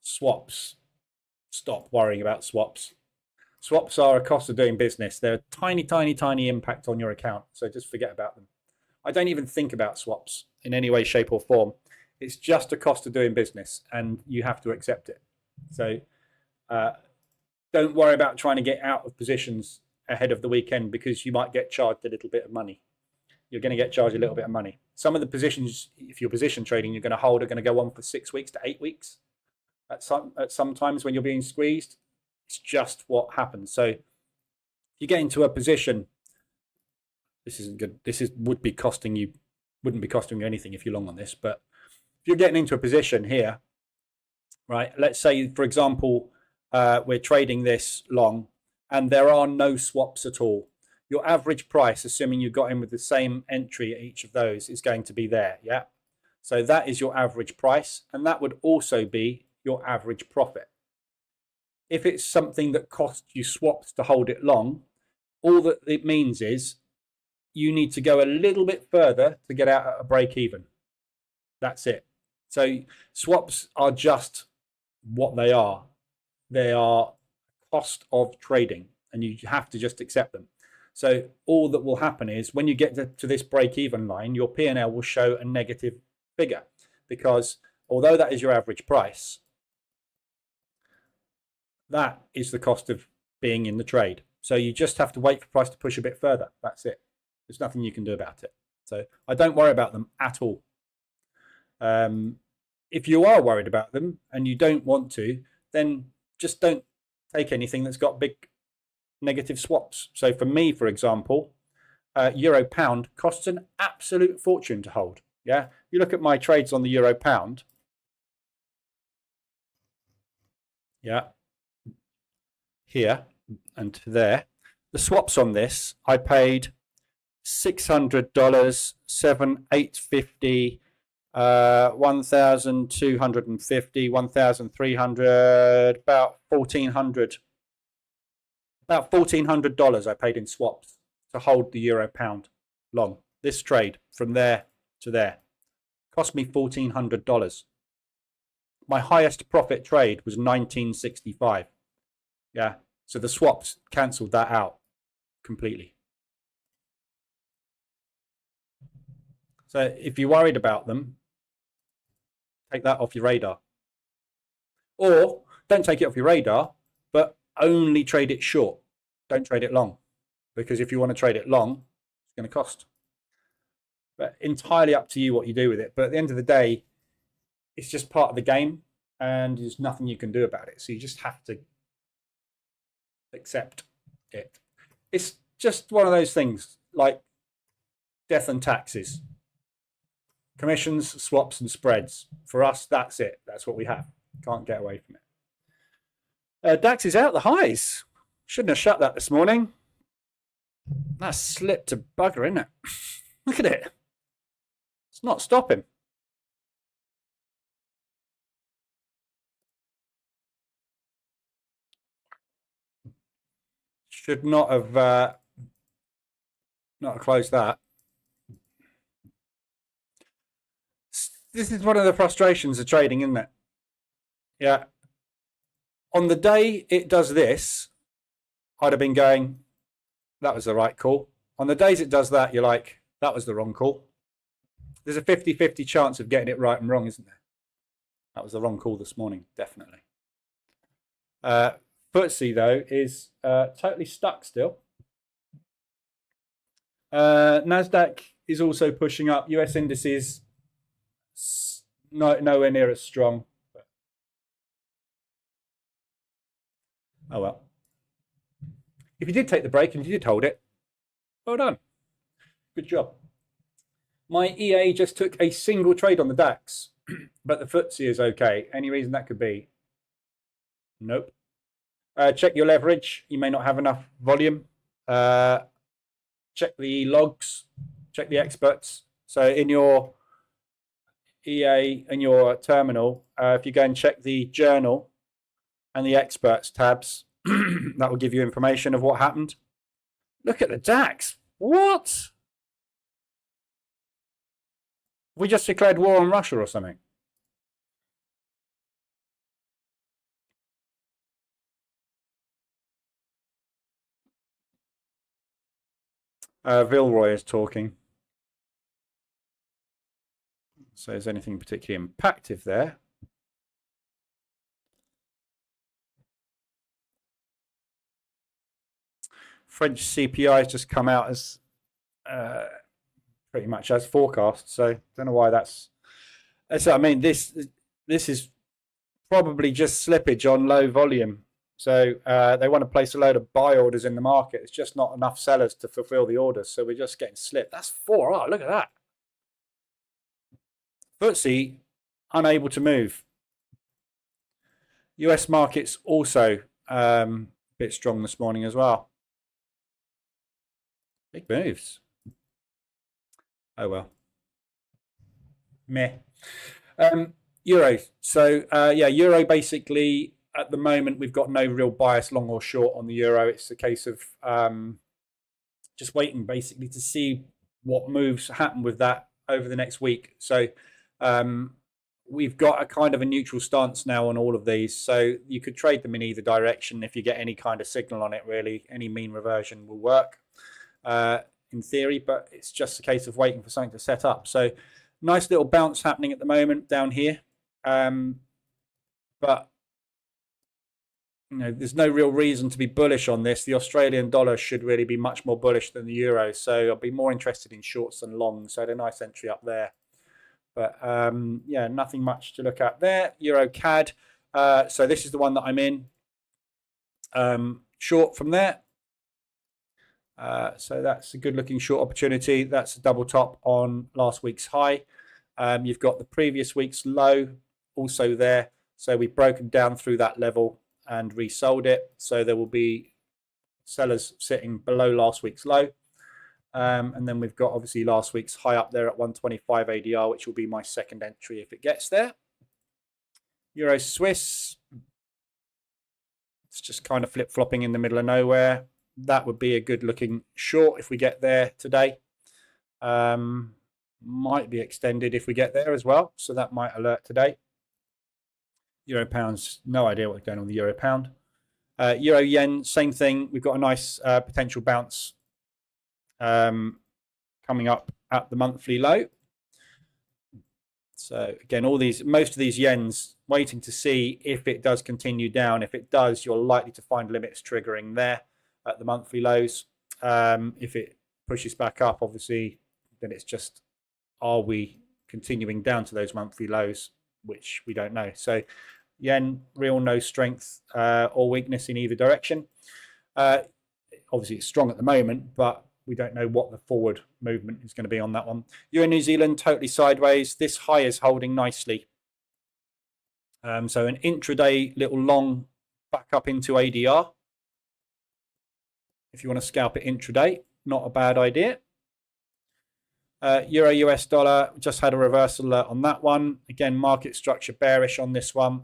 swaps, stop worrying about swaps. Swaps are a cost of doing business. They're a tiny, tiny, tiny impact on your account. So just forget about them. I don't even think about swaps in any way, shape, or form. It's just a cost of doing business, and you have to accept it. So don't worry about trying to get out of positions ahead of the weekend because you might get charged a little bit of money. You're going to get charged a little bit of money. Some of the positions, if you're position trading, you're going to hold are going to go on for 6 weeks to 8 weeks. At some times when you're being squeezed, it's just what happens. So if you get into a position, this isn't good. Wouldn't be costing you anything if you're long on this. But if you're getting into a position here, right? Let's say, for example, we're trading this long and there are no swaps at all. Your average price, assuming you got in with the same entry at each of those, is going to be there. Yeah. So that is your average price, and that would also be your average profit. If it's something that costs you swaps to hold it long, all that it means is you need to go a little bit further to get out at a break even. That's it. So swaps are just what they are. They are cost of trading, and you have to just accept them. So all that will happen is when you get to this break-even line, your P&L will show a negative figure because although that is your average price, that is the cost of being in the trade. So you just have to wait for price to push a bit further. That's it. There's nothing you can do about it. So I don't worry about them at all. If you are worried about them and you don't want to, then just don't take anything that's got big negative swaps. So for me, for example, euro pound costs an absolute fortune to hold. Yeah, you look at my trades on the euro pound. Yeah, here and there. The swaps on this, I paid $600, $7,850, 1,250, 1,300, about $1,400. About $1,400 I paid in swaps to hold the euro pound long. This trade from there to there cost me $1,400. My highest profit trade was 1965. Yeah, so the swaps cancelled that out completely. So if you're worried about them, take that off your radar. Or don't take it off your radar, but only trade it short. Don't trade it long. Because if you want to trade it long, it's going to cost. But entirely up to you what you do with it. But at the end of the day, it's just part of the game, and there's nothing you can do about it. So you just have to accept it. It's just one of those things like death and taxes, commissions, swaps, and spreads. For us, that's it. That's what we have. Can't get away from it. DAX is out the highs. Shouldn't have shut that this morning. That slipped to bugger, isn't it? Look at it. It's not stopping. Should not have closed that. This is one of the frustrations of trading, isn't it? Yeah. On the day it does this, I'd have been going, that was the right call. On the days it does that, you're like, that was the wrong call. There's a 50-50 chance of getting it right and wrong, isn't there? That was the wrong call this morning, definitely. FTSE, though, is totally stuck still. NASDAQ is also pushing up. US indices, nowhere near as strong. But... oh, well. If you did take the break and you did hold it, well done. Good job. My EA just took a single trade on the DAX, but the FTSE is okay. Any reason that could be? Nope. Check your leverage. You may not have enough volume. Check the logs. Check the experts. So in your EA and your terminal, if you go and check the journal and the experts tabs, that will give you information of what happened. Look at the DAX. What? We just declared war on Russia or something. Vilroy is talking. So is anything particularly impactful there? French CPI has just come out as pretty much as forecast. So don't know why that's. I mean, this is probably just slippage on low volume. So they want to place a load of buy orders in the market. It's just not enough sellers to fulfill the orders. So we're just getting slipped. That's 4R. Look at that. FTSE unable to move. US markets also a bit strong this morning as well. Big moves. Oh well. Meh. Euro. So yeah, Euro basically at the moment we've got no real bias long or short on the Euro. It's a case of just waiting basically to see what moves happen with that over the next week. So we've got a kind of a neutral stance now on all of these. So you could trade them in either direction if you get any kind of signal on it, really. Any mean reversion will work in theory, but it's just a case of waiting for something to set up. So nice little bounce happening at the moment down here. But you know, there's no real reason to be bullish on this. The Australian dollar should really be much more bullish than the euro. So I'll be more interested in shorts than longs. So I had a nice entry up there. But yeah, nothing much to look at there. Euro CAD. So this is the one that I'm in. Short from there. So that's a good looking short opportunity. That's a double top on last week's high. You've got the previous week's low also there. So we've broken down through that level and resold it. So there will be sellers sitting below last week's low. And then we've got obviously last week's high up there at 125 ADR, which will be my second entry if it gets there. Euro Swiss. It's just kind of flip-flopping in the middle of nowhere. That would be a good looking short if we get there today. Might be extended if we get there as well. So that might alert today. Euro pounds, no idea what's going on with the euro pound. Euro yen, same thing. We've got a nice potential bounce coming up at the monthly low. So again, most of these yens waiting to see if it does continue down. If it does, you're likely to find limits triggering there at the monthly lows. If it pushes back up, obviously, then it's just, are we continuing down to those monthly lows? which we don't know. So yen, real no strength or weakness in either direction. Obviously, it's strong at the moment, but we don't know what the forward movement is going to be on that one. Euro New Zealand, totally sideways. This high is holding nicely. So an intraday little long back up into ADR. If you want to scalp it intraday, not a bad idea. Euro US dollar, just had a reversal alert on that one. Again, market structure bearish on this one.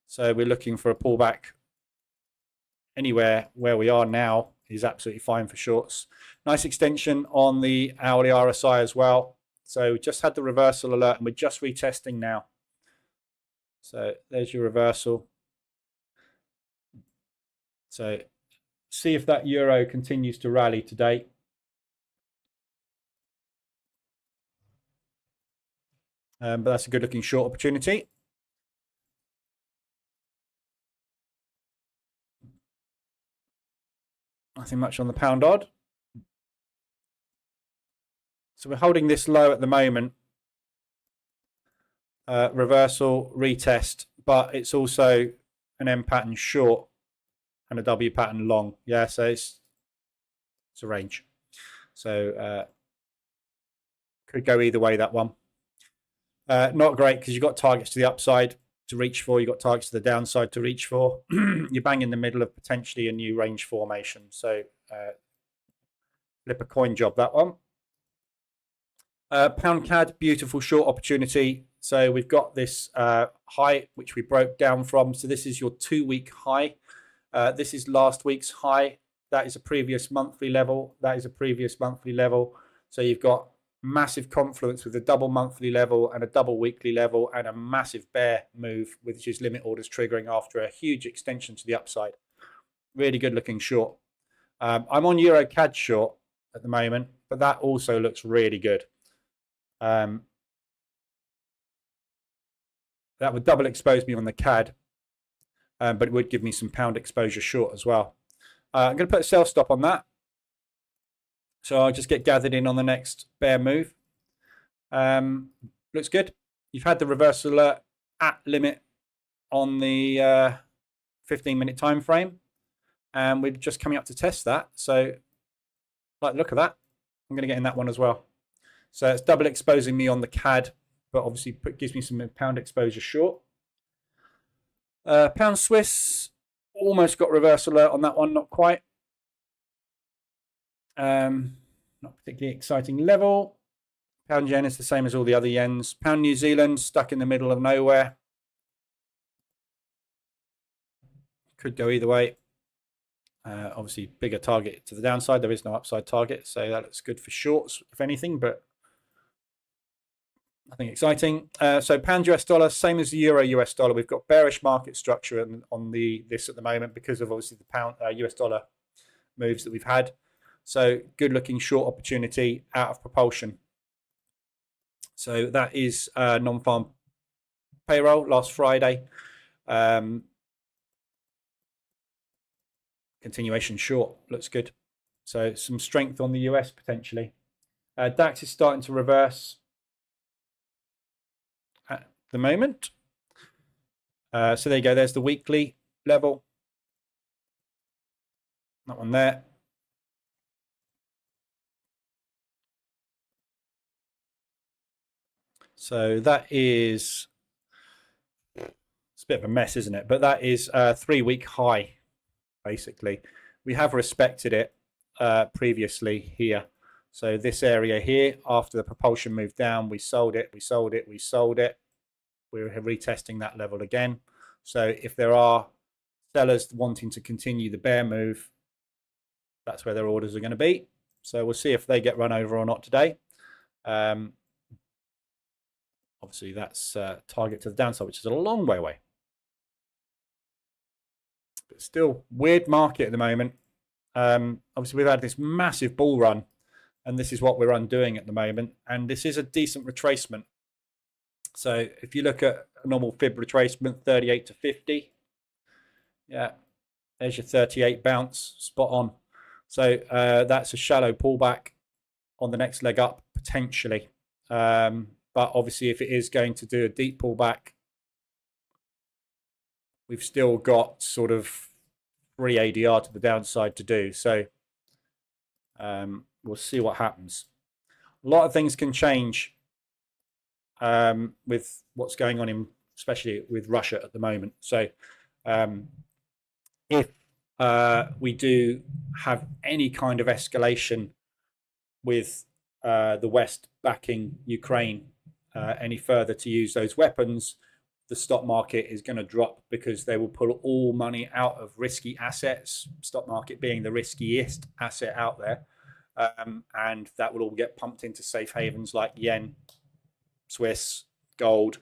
So we're looking for a pullback. Anywhere where we are now is absolutely fine for shorts. Nice extension on the hourly RSI as well. So we just had the reversal alert and we're just retesting now. So there's your reversal. So see if that euro continues to rally today. But that's a good looking short opportunity. Nothing much on the pound odd. So we're holding this low at the moment. Reversal, retest, but it's also an M pattern short and a W pattern long. Yeah, so it's a range. So could go either way, that one. Not great because you've got targets to the upside to reach for. You've got targets to the downside to reach for. You're bang in the middle of potentially a new range formation. So flip a coin job, that one. Pound CAD, beautiful short opportunity. So we've got this high, which we broke down from. So this is your 2-week high. This is last week's high. That is a previous monthly level. That is a previous monthly level. So you've got massive confluence with a double monthly level and a double weekly level and a massive bear move, which is limit orders triggering after a huge extension to the upside. Really good looking short. I'm on Euro CAD short at the moment, but that also looks really good. That would double expose me on the CAD, but it would give me some pound exposure short as well. I'm going to put a sell stop on that. So I'll just get gathered in on the next bear move. Looks good. You've had the reversal alert at limit on the 15-minute time frame. And we're just coming up to test that. So like the look of that. I'm going to get in that one as well. So it's double exposing me on the CAD, but obviously gives me some pound exposure short. Pound Swiss, almost got reversal alert on that one, not quite. Not particularly exciting level. Pound yen is the same as all the other yens. Pound New Zealand, stuck in the middle of nowhere. Could go either way. Obviously, bigger target to the downside. There is no upside target, so that looks good for shorts, if anything, but nothing exciting. So pound US dollar, same as the euro US dollar. We've got bearish market structure on this at the moment because of obviously the pound US dollar moves that we've had. So good looking short opportunity out of propulsion. So that is non-farm payroll last Friday. Continuation short looks good. So some strength on the US potentially. DAX is starting to reverse at the moment. So there you go. There's the weekly level. That one there. So that is, it's a bit of a mess, isn't it? But that is a 3-week high, basically. We have respected it previously here. So this area here, after the propulsion moved down, we sold it, we sold it, we sold it. We're retesting that level again. So if there are sellers wanting to continue the bear move, that's where their orders are going to be. So we'll see if they get run over or not today. Obviously, that's target to the downside, which is a long way away. But still, weird market at the moment. Obviously, we've had this massive bull run, and this is what we're undoing at the moment. And this is a decent retracement. So if you look at a normal fib retracement, 38 to 50, yeah, there's your 38 bounce, spot on. So that's a shallow pullback on the next leg up, potentially. But obviously, if it is going to do a deep pullback, we've still got sort of 3 ADR to the downside to do. So we'll see what happens. A lot of things can change with what's going on, especially with Russia at the moment. So if we do have any kind of escalation with the West backing Ukraine any further to use those weapons, the stock market is going to drop because they will pull all money out of risky assets, stock market being the riskiest asset out there. And that will all get pumped into safe havens like yen, Swiss, gold,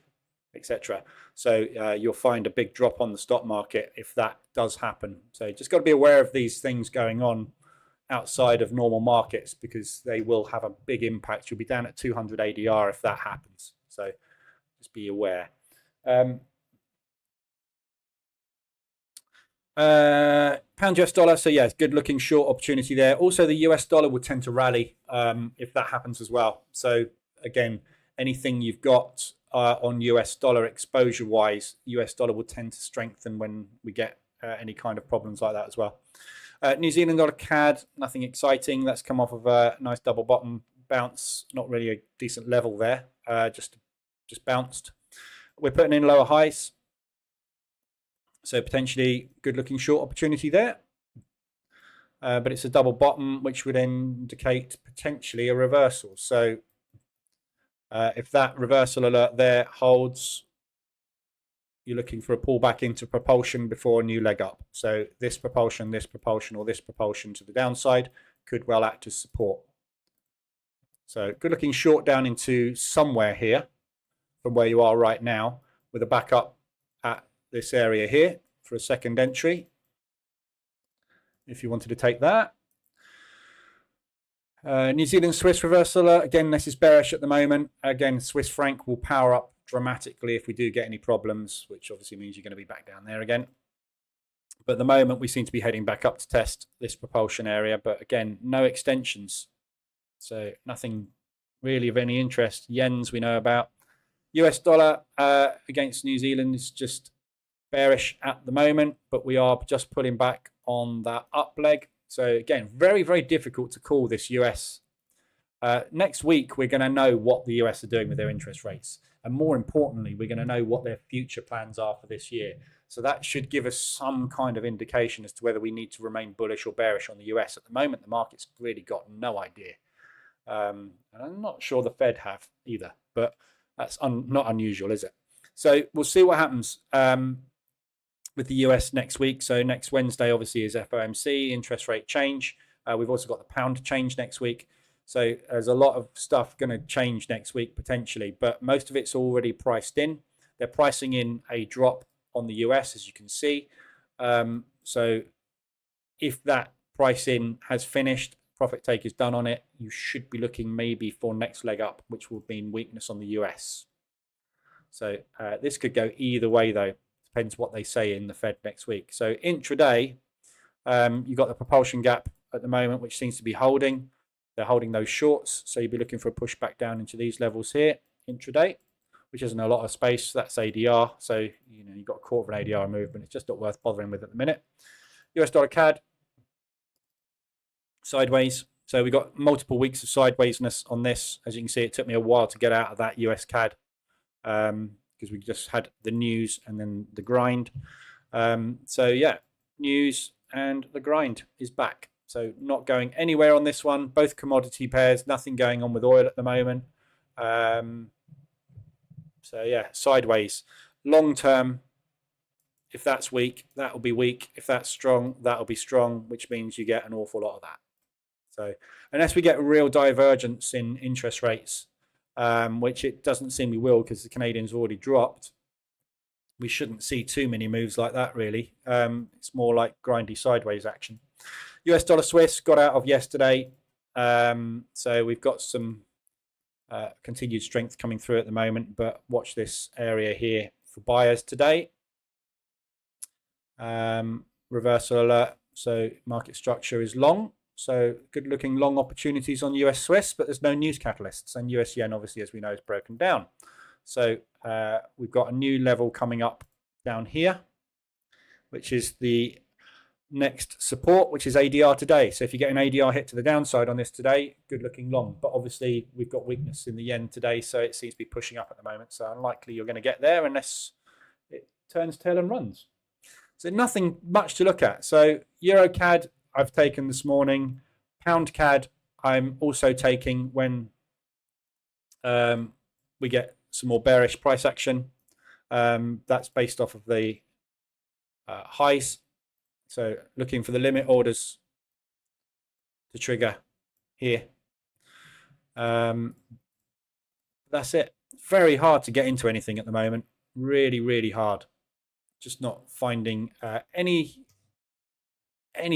etc. So you'll find a big drop on the stock market if that does happen. So you just got to be aware of these things going on outside of normal markets, because they will have a big impact. You'll be down at 200 ADR if that happens. So just be aware. Pound US dollar, so yeah, it's good looking short opportunity there. Also the US dollar will tend to rally if that happens as well. So again, anything you've got on US dollar exposure wise, US dollar will tend to strengthen when we get any kind of problems like that as well. New Zealand dollar CAD, nothing exciting. That's come off of a nice double bottom bounce, not really a decent level there, just bounced. We're putting in lower highs, so potentially good looking short opportunity there. But it's a double bottom, which would indicate potentially a reversal. So if that reversal alert there holds, you're looking for a pullback into propulsion before a new leg up. So this propulsion, or this propulsion to the downside could well act as support. So good looking short down into somewhere here from where you are right now, with a backup at this area here for a second entry if you wanted to take that. New Zealand Swiss reversal, again this is bearish at the moment. Again, Swiss franc will power up dramatically if we do get any problems, which obviously means you're going to be back down there again. But at the moment we seem to be heading back up to test this propulsion area, but again, no extensions, so nothing really of any interest. Yens we know about. US dollar against New Zealand is just bearish at the moment, but we are just pulling back on that up leg. So again, very, very difficult to call this US. Next week, we're going to know what the US are doing with their interest rates. And more importantly, we're going to know what their future plans are for this year. So that should give us some kind of indication as to whether we need to remain bullish or bearish on the US. At the moment, the market's really got no idea. And I'm not sure the Fed have either, but that's not unusual, is it? So we'll see what happens with the US next week. So next Wednesday, obviously, is FOMC, interest rate change. We've also got the pound change next week. So there's a lot of stuff going to change next week potentially, but most of it's already priced in. They're pricing in a drop on the US, as you can see. So if that price in has finished, profit take is done on it, you should be looking maybe for next leg up, which will mean weakness on the US. So this could go either way though. Depends what they say in the Fed next week. So intraday, you've got the propulsion gap at the moment, which seems to be holding. They're holding those shorts. So you'll be looking for a push back down into these levels here intraday, which isn't a lot of space. That's ADR. So, you know, you've got a quarter of an ADR movement. It's just not worth bothering with at the minute. US dollar CAD, sideways. So we've got multiple weeks of sidewaysness on this. As you can see, it took me a while to get out of that US CAD because we just had the news and then the grind. So yeah, news and the grind is back. So not going anywhere on this one. Both commodity pairs, nothing going on with oil at the moment. So yeah, sideways. Long term, if that's weak, that will be weak. If that's strong, that will be strong, which means you get an awful lot of that. So unless we get real divergence in interest rates, which it doesn't seem we will because the Canadians already dropped, we shouldn't see too many moves like that really. It's more like grindy sideways action. US dollar Swiss got out of yesterday. So we've got some continued strength coming through at the moment, but watch this area here for buyers today. Reversal alert. So market structure is long. So good looking long opportunities on US Swiss, but there's no news catalysts, and US yen obviously, as we know, is broken down. So we've got a new level coming up down here, which is the next support, which is ADR today. So if you get an ADR hit to the downside on this today, good looking long. But obviously we've got weakness in the yen today, so it seems to be pushing up at the moment. So unlikely you're going to get there unless it turns tail and runs. So nothing much to look at. So Euro CAD I've taken this morning. Pound CAD I'm also taking when we get some more bearish price action. That's based off of the highs. So looking for the limit orders to trigger here. That's it. Very hard to get into anything at the moment. Really, really hard. Just not finding any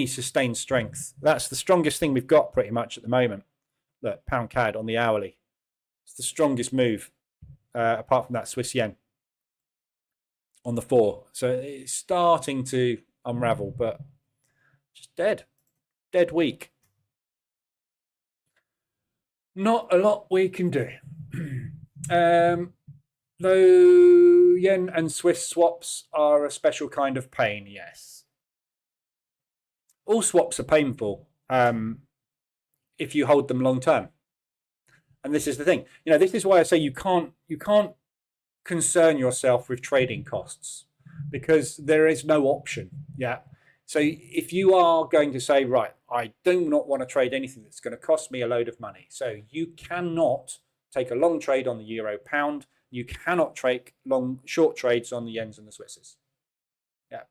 sustained strength. That's the strongest thing we've got pretty much at the moment. Look, pound CAD on the hourly. It's the strongest move apart from that Swiss yen on the 4. So it's starting to unravel, but just dead weak. Not a lot we can do. Though yen and Swiss swaps are a special kind of pain, yes. All swaps are painful if you hold them long term. And this is the thing. You know, this is why I say you can't concern yourself with trading costs, because there is no option. Yeah. So if you are going to say, right, I do not want to trade anything that's going to cost me a load of money. So you cannot take a long trade on the euro pound. You cannot take short trades on the yens and the Swisses. Yeah,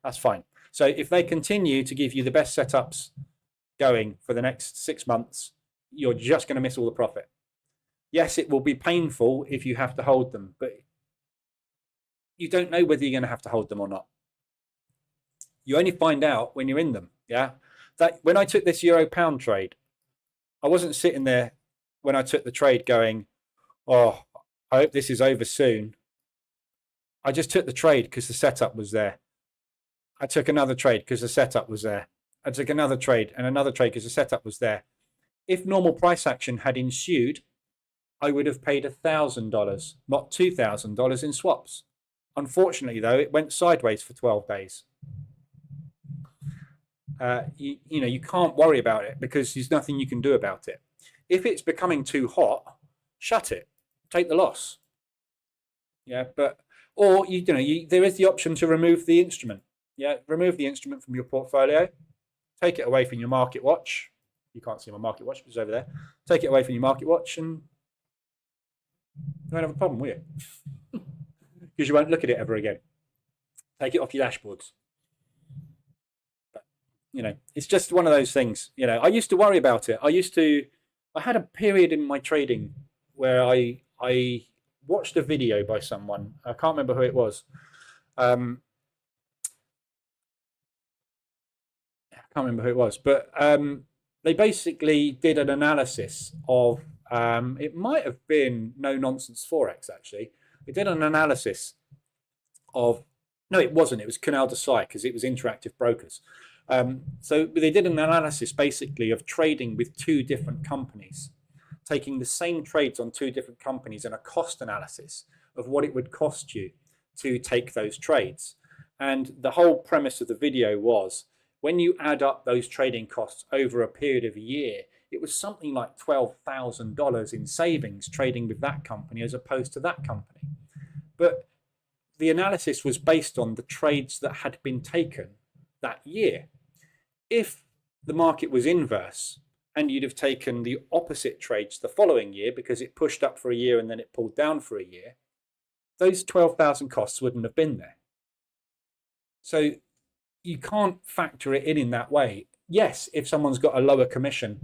that's fine. So if they continue to give you the best setups going for the next 6 months, you're just going to miss all the profit. Yes, it will be painful if you have to hold them, but you don't know whether you're going to have to hold them or not. You only find out when you're in them. Yeah. That when I took this euro pound trade, I wasn't sitting there when I took the trade going, oh, I hope this is over soon. I just took the trade because the setup was there. I took another trade because the setup was there. I took another trade and another trade because the setup was there. If normal price action had ensued, I would have paid $1,000, not $2,000 in swaps. Unfortunately, though, it went sideways for 12 days. You know, you can't worry about it because there's nothing you can do about it. If it's becoming too hot, shut it, take the loss. Yeah, but or there is the option to remove the instrument. Yeah, remove the instrument from your portfolio, take it away from your market watch. You can't see my market watch, but it's over there. Take it away from your market watch, and you won't have a problem, will you? Because you won't look at it ever again. Take it off your dashboards. You know, it's just one of those things. You know, I used to worry about it. I had a period in my trading where I watched a video by someone. I can't remember who it was. I can't remember who it was, but they basically did an analysis of, it might have been No Nonsense Forex, actually. They did an analysis of, no, it wasn't. It was Canal de Sai, because it was Interactive Brokers. So they did an analysis basically of trading with 2 different companies, taking the same trades on 2 different companies and a cost analysis of what it would cost you to take those trades. And the whole premise of the video was, when you add up those trading costs over a period of a year, it was something like $12,000 in savings trading with that company as opposed to that company. But the analysis was based on the trades that had been taken that year. If the market was inverse and you'd have taken the opposite trades the following year because it pushed up for a year and then it pulled down for a year, those 12,000 costs wouldn't have been there. So you can't factor it in that way. Yes, if someone's got a lower commission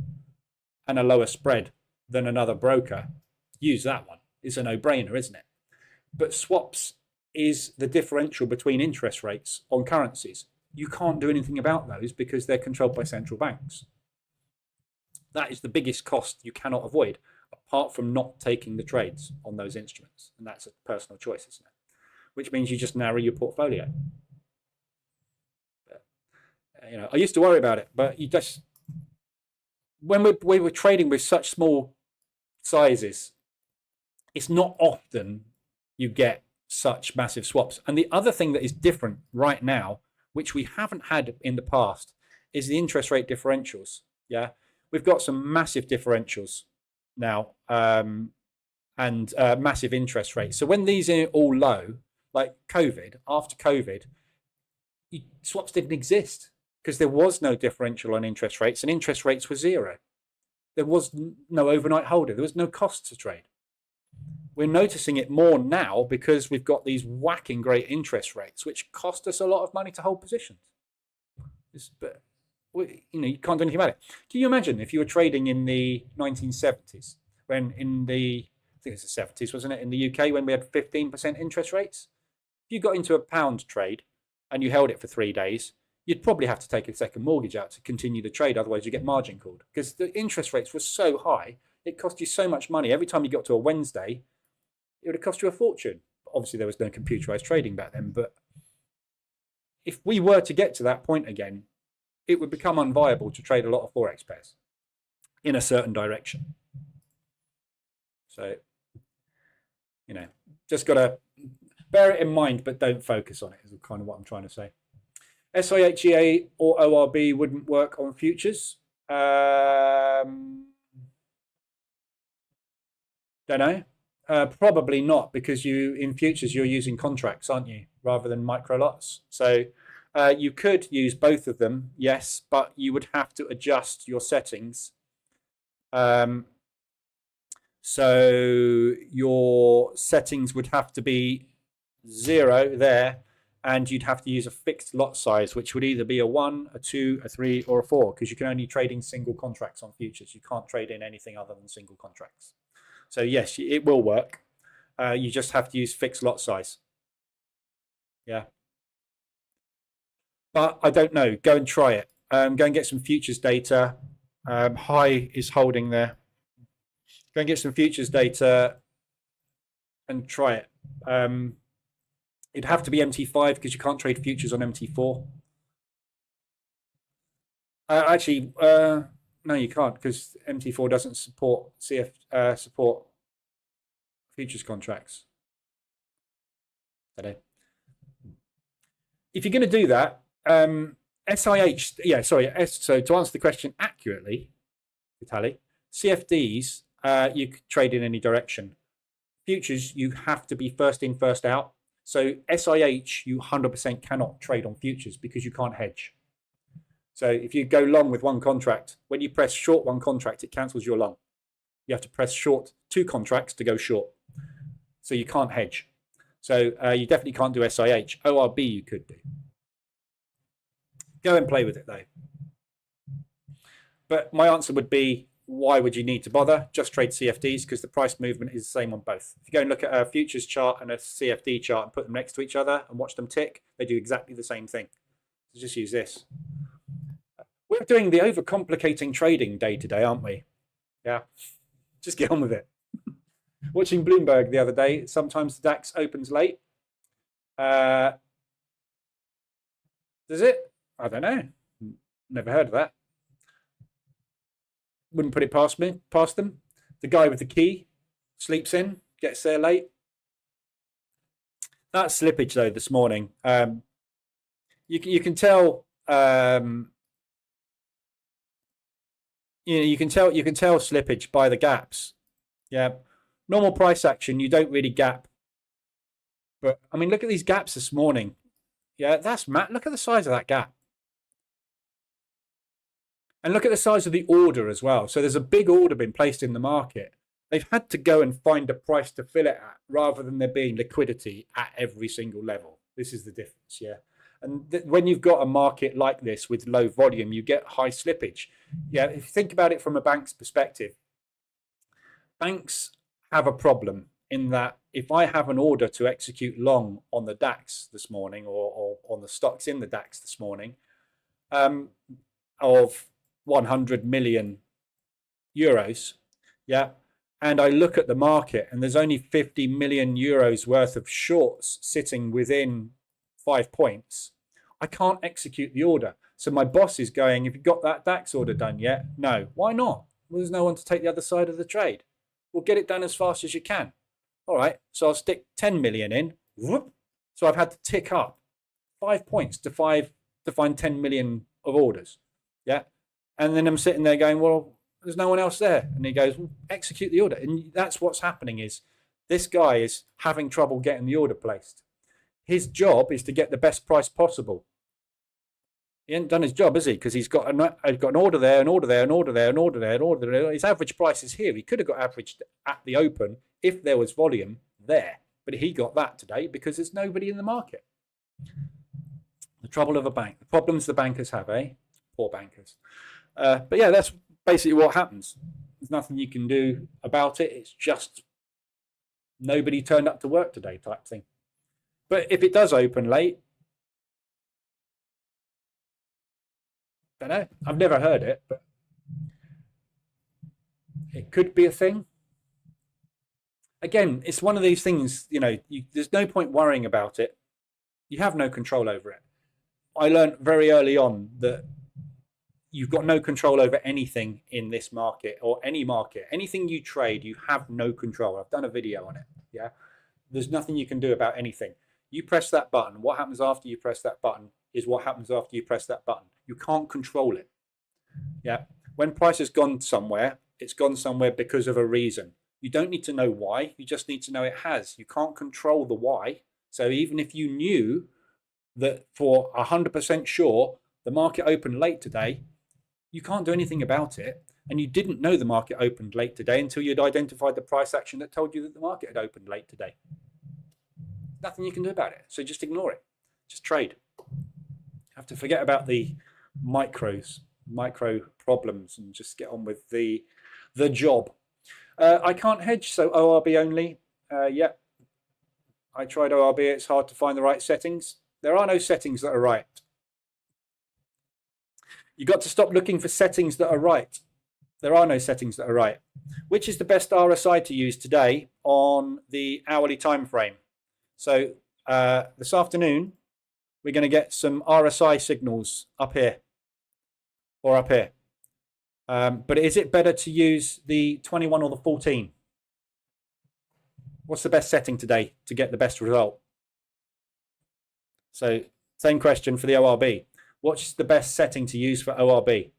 and a lower spread than another broker, use that one. It's a no-brainer, isn't it? But swaps is the differential between interest rates on currencies. You can't do anything about those because they're controlled by central banks. That is the biggest cost you cannot avoid, apart from not taking the trades on those instruments. And that's a personal choice, isn't it? Which means you just narrow your portfolio. But, I used to worry about it, but you just when we were trading with such small sizes, it's not often you get such massive swaps. And the other thing that is different right now, which we haven't had in the past, is the interest rate differentials. Yeah, we've got some massive differentials now, and massive interest rates. So when these are all low, like COVID, after COVID, swaps didn't exist because there was no differential on interest rates, and interest rates were zero. There was no overnight holder. There was no cost to trade. We're noticing it more now because we've got these whacking great interest rates, which cost us a lot of money to hold positions. But you can't do anything about it. Can you imagine if you were trading in the 1970s, when in the, I think it was the 70s, wasn't it, in the UK, when we had 15% interest rates? If you got into a pound trade and you held it for 3 days, you'd probably have to take a second mortgage out to continue the trade. Otherwise, you get margin called because the interest rates were so high. It cost you so much money. Every time you got to a Wednesday, it would have cost you a fortune. Obviously, there was no computerized trading back then. But if we were to get to that point again, it would become unviable to trade a lot of forex pairs in a certain direction. So, just got to bear it in mind, but don't focus on it, is kind of what I'm trying to say. SIHEA or ORB wouldn't work on futures. Don't know. Probably not, because in futures you're using contracts, aren't you, rather than micro lots. So you could use both of them, yes, but you would have to adjust your settings. So your settings would have to be 0 there, and you'd have to use a fixed lot size, which would either be a 1, a 2, a 3, or a 4, because you can only trade in single contracts on futures. You can't trade in anything other than single contracts. So yes, it will work. You just have to use fixed lot size. Yeah. But I don't know. Go and try it. Go and get some futures data. High is holding there. Go and get some futures data and try it. It'd have to be MT5 because you can't trade futures on MT4. Actually, no, you can't, because MT4 doesn't support support futures contracts. If you're going to do that, SIH, yeah, sorry. So to answer the question accurately, Vitaly, CFDs you could trade in any direction. Futures, you have to be first in, first out. So SIH, you 100% cannot trade on futures because you can't hedge. So if you go long with one contract, when you press short one contract, it cancels your long. You have to press short 2 contracts to go short. So you can't hedge. So you definitely can't do SIH. ORB you could do. Go and play with it though. But my answer would be, why would you need to bother? Just trade CFDs because the price movement is the same on both. If you go and look at a futures chart and a CFD chart and put them next to each other and watch them tick, they do exactly the same thing. So just use this. We're doing the overcomplicating trading day to day, aren't we? Yeah, just get on with it. Watching Bloomberg the other day, sometimes the DAX opens late. Does it? I don't know. Never heard of that. Wouldn't put it past them. The guy with the key sleeps in, gets there late. That slippage though this morning, you can tell. You can tell slippage by the gaps. Yeah, normal price action, you don't really gap. But I mean, look at these gaps this morning. Yeah, that's mad. Look at the size of that gap. And look at the size of the order as well. So there's a big order been placed in the market. They've had to go and find a price to fill it at, rather than there being liquidity at every single level. This is the difference, yeah. And when you've got a market like this with low volume, you get high slippage. Yeah, if you think about it from a bank's perspective, banks have a problem in that if I have an order to execute long on the DAX this morning, or on the stocks in the DAX this morning, of 100 million euros, yeah, and I look at the market and there's only 50 million euros worth of shorts sitting within 5 points, I can't execute the order. So my boss is going, have you got that DAX order done yet? No. Why not? Well, there's no one to take the other side of the trade. Well, get it done as fast as you can. All right, so I'll stick 10 million in. Whoop. So I've had to tick up 5 points to find 10 million of orders. Yeah. And then I'm sitting there going, well, there's no one else there. And he goes, well, execute the order. And that's what's happening is this guy is having trouble getting the order placed. His job is to get the best price possible. He hasn't done his job, has he? Because he's got an order there, an order there, an order there, an order there, an order there. His average price is here. He could have got averaged at the open if there was volume there. But he got that today because there's nobody in the market. The trouble of a bank. The problems the bankers have, eh? Poor bankers. But yeah, that's basically what happens. There's nothing you can do about it. It's just nobody turned up to work today type thing. But if it does open late, I don't know. I've never heard it, but it could be a thing. Again, it's one of these things, you know, there's no point worrying about it. You have no control over it. I learned very early on that you've got no control over anything in this market or any market. Anything you trade, you have no control. I've done a video on it. Yeah. There's nothing you can do about anything. You press that button. What happens after you press that button is what happens after you press that button. You can't control it. Yeah. When price has gone somewhere, it's gone somewhere because of a reason. You don't need to know why. You just need to know it has. You can't control the why. So even if you knew that for 100% sure the market opened late today, you can't do anything about it. And you didn't know the market opened late today until you'd identified the price action that told you that the market had opened late today. Nothing you can do about it. So just ignore it. Just trade. You have to forget about the micro problems and just get on with the job. I can't hedge, so ORB only. Yeah, I tried ORB. It's hard to find the right settings. There are no settings that are right. You got to stop looking for settings that are right. There are no settings that are right. Which is the best RSI to use today on the hourly time frame? So this afternoon, we're going to get some RSI signals up here or up here. But is it better to use the 21 or the 14? What's the best setting today to get the best result? So same question for the ORB. What's the best setting to use for ORB?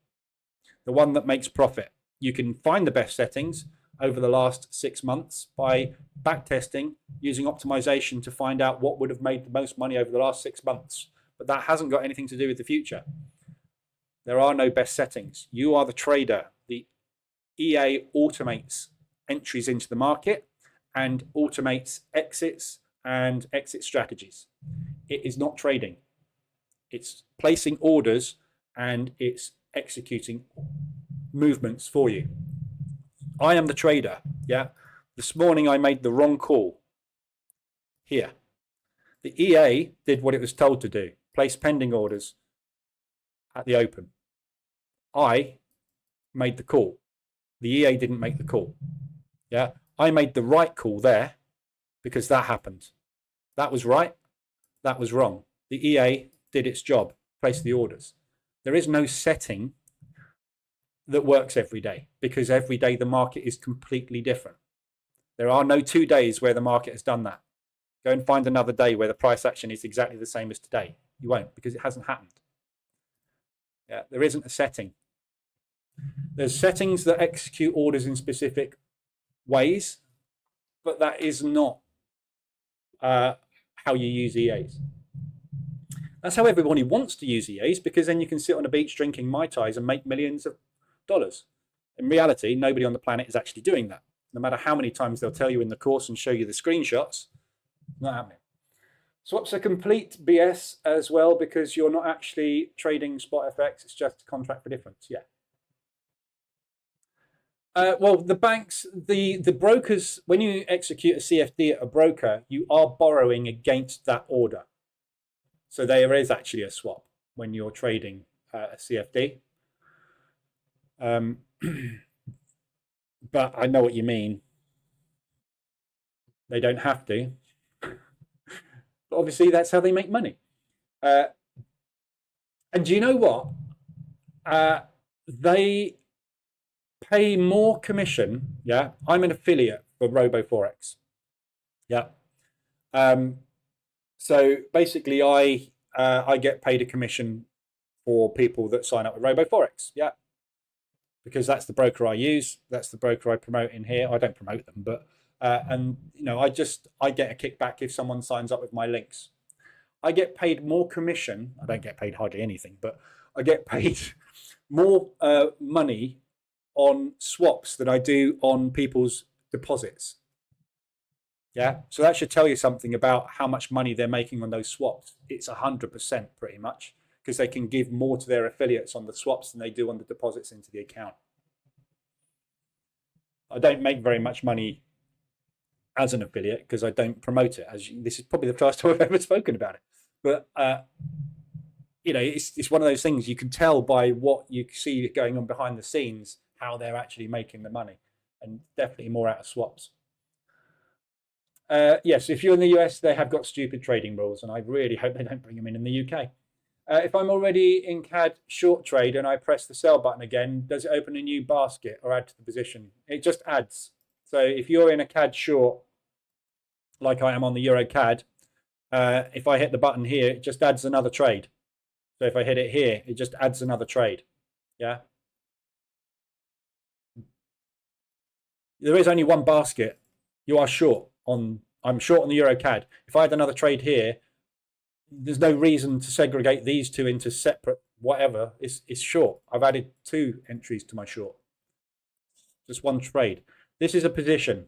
The one that makes profit. You can find the best settings over the last 6 months by backtesting using optimization to find out what would have made the most money over the last 6 months. But that hasn't got anything to do with the future. There are no best settings. You are the trader. The EA automates entries into the market and automates exits and exit strategies. It is not trading. It's placing orders and it's executing movements for you. I am the trader. Yeah. This morning I made the wrong call here. The EA did what it was told to do. Place pending orders at the open. I made the call. The EA didn't make the call. Yeah. I made the right call there because that happened. That was right. That was wrong. The EA did its job. Placed the orders. There is no setting that works every day because every day the market is completely different. There are no 2 days where the market has done that. Go and find another day where the price action is exactly the same as today. You won't because it hasn't happened. Yeah, there isn't a setting. There's settings that execute orders in specific ways, but that is not how you use EAs. That's how everybody wants to use EAs because then you can sit on a beach drinking Mai Tais and make millions of dollars. In reality, nobody on the planet is actually doing that. No matter how many times they'll tell you in the course and show you the screenshots, not happening. Swaps are complete BS as well because you're not actually trading spot FX. It's just a contract for difference. Yeah. Well, the banks, the brokers, when you execute a CFD at a broker, you are borrowing against that order. So there is actually a swap when you're trading a CFD. But I know what you mean. They don't have to. But obviously, that's how they make money. And do you know what? They pay more commission. Yeah, I'm an affiliate for Robo Forex. Yeah. So basically, I get paid a commission for people that sign up with Robo Forex. Yeah, because that's the broker I use. That's the broker I promote in here. I don't promote them, but and you know, I get a kickback if someone signs up with my links. I get paid more commission. I don't get paid hardly anything, but I get paid more money on swaps than I do on people's deposits. Yeah, so that should tell you something about how much money they're making on those swaps. It's 100% pretty much, because they can give more to their affiliates on the swaps than they do on the deposits into the account. I don't make very much money as an affiliate because I don't promote it. This is probably the first time I've ever spoken about it, but you know, it's one of those things you can tell by what you see going on behind the scenes how they're actually making the money, and definitely more out of swaps. Yes, if you're in the US, they have got stupid trading rules, and I really hope they don't bring them in the UK. If I'm already in CAD short trade and I press the sell button again, does it open a new basket or add to the position? It just adds. So if you're in a CAD short, like I am on the Euro CAD, if I hit the button here, it just adds another trade. So if I hit it here, it just adds another trade. Yeah. There is only one basket. You are short on, I'm short on the Euro CAD. If I had another trade here, there's no reason to segregate these two into separate whatever. It's short. I've added 2 entries to my short. Just one trade. This is a position,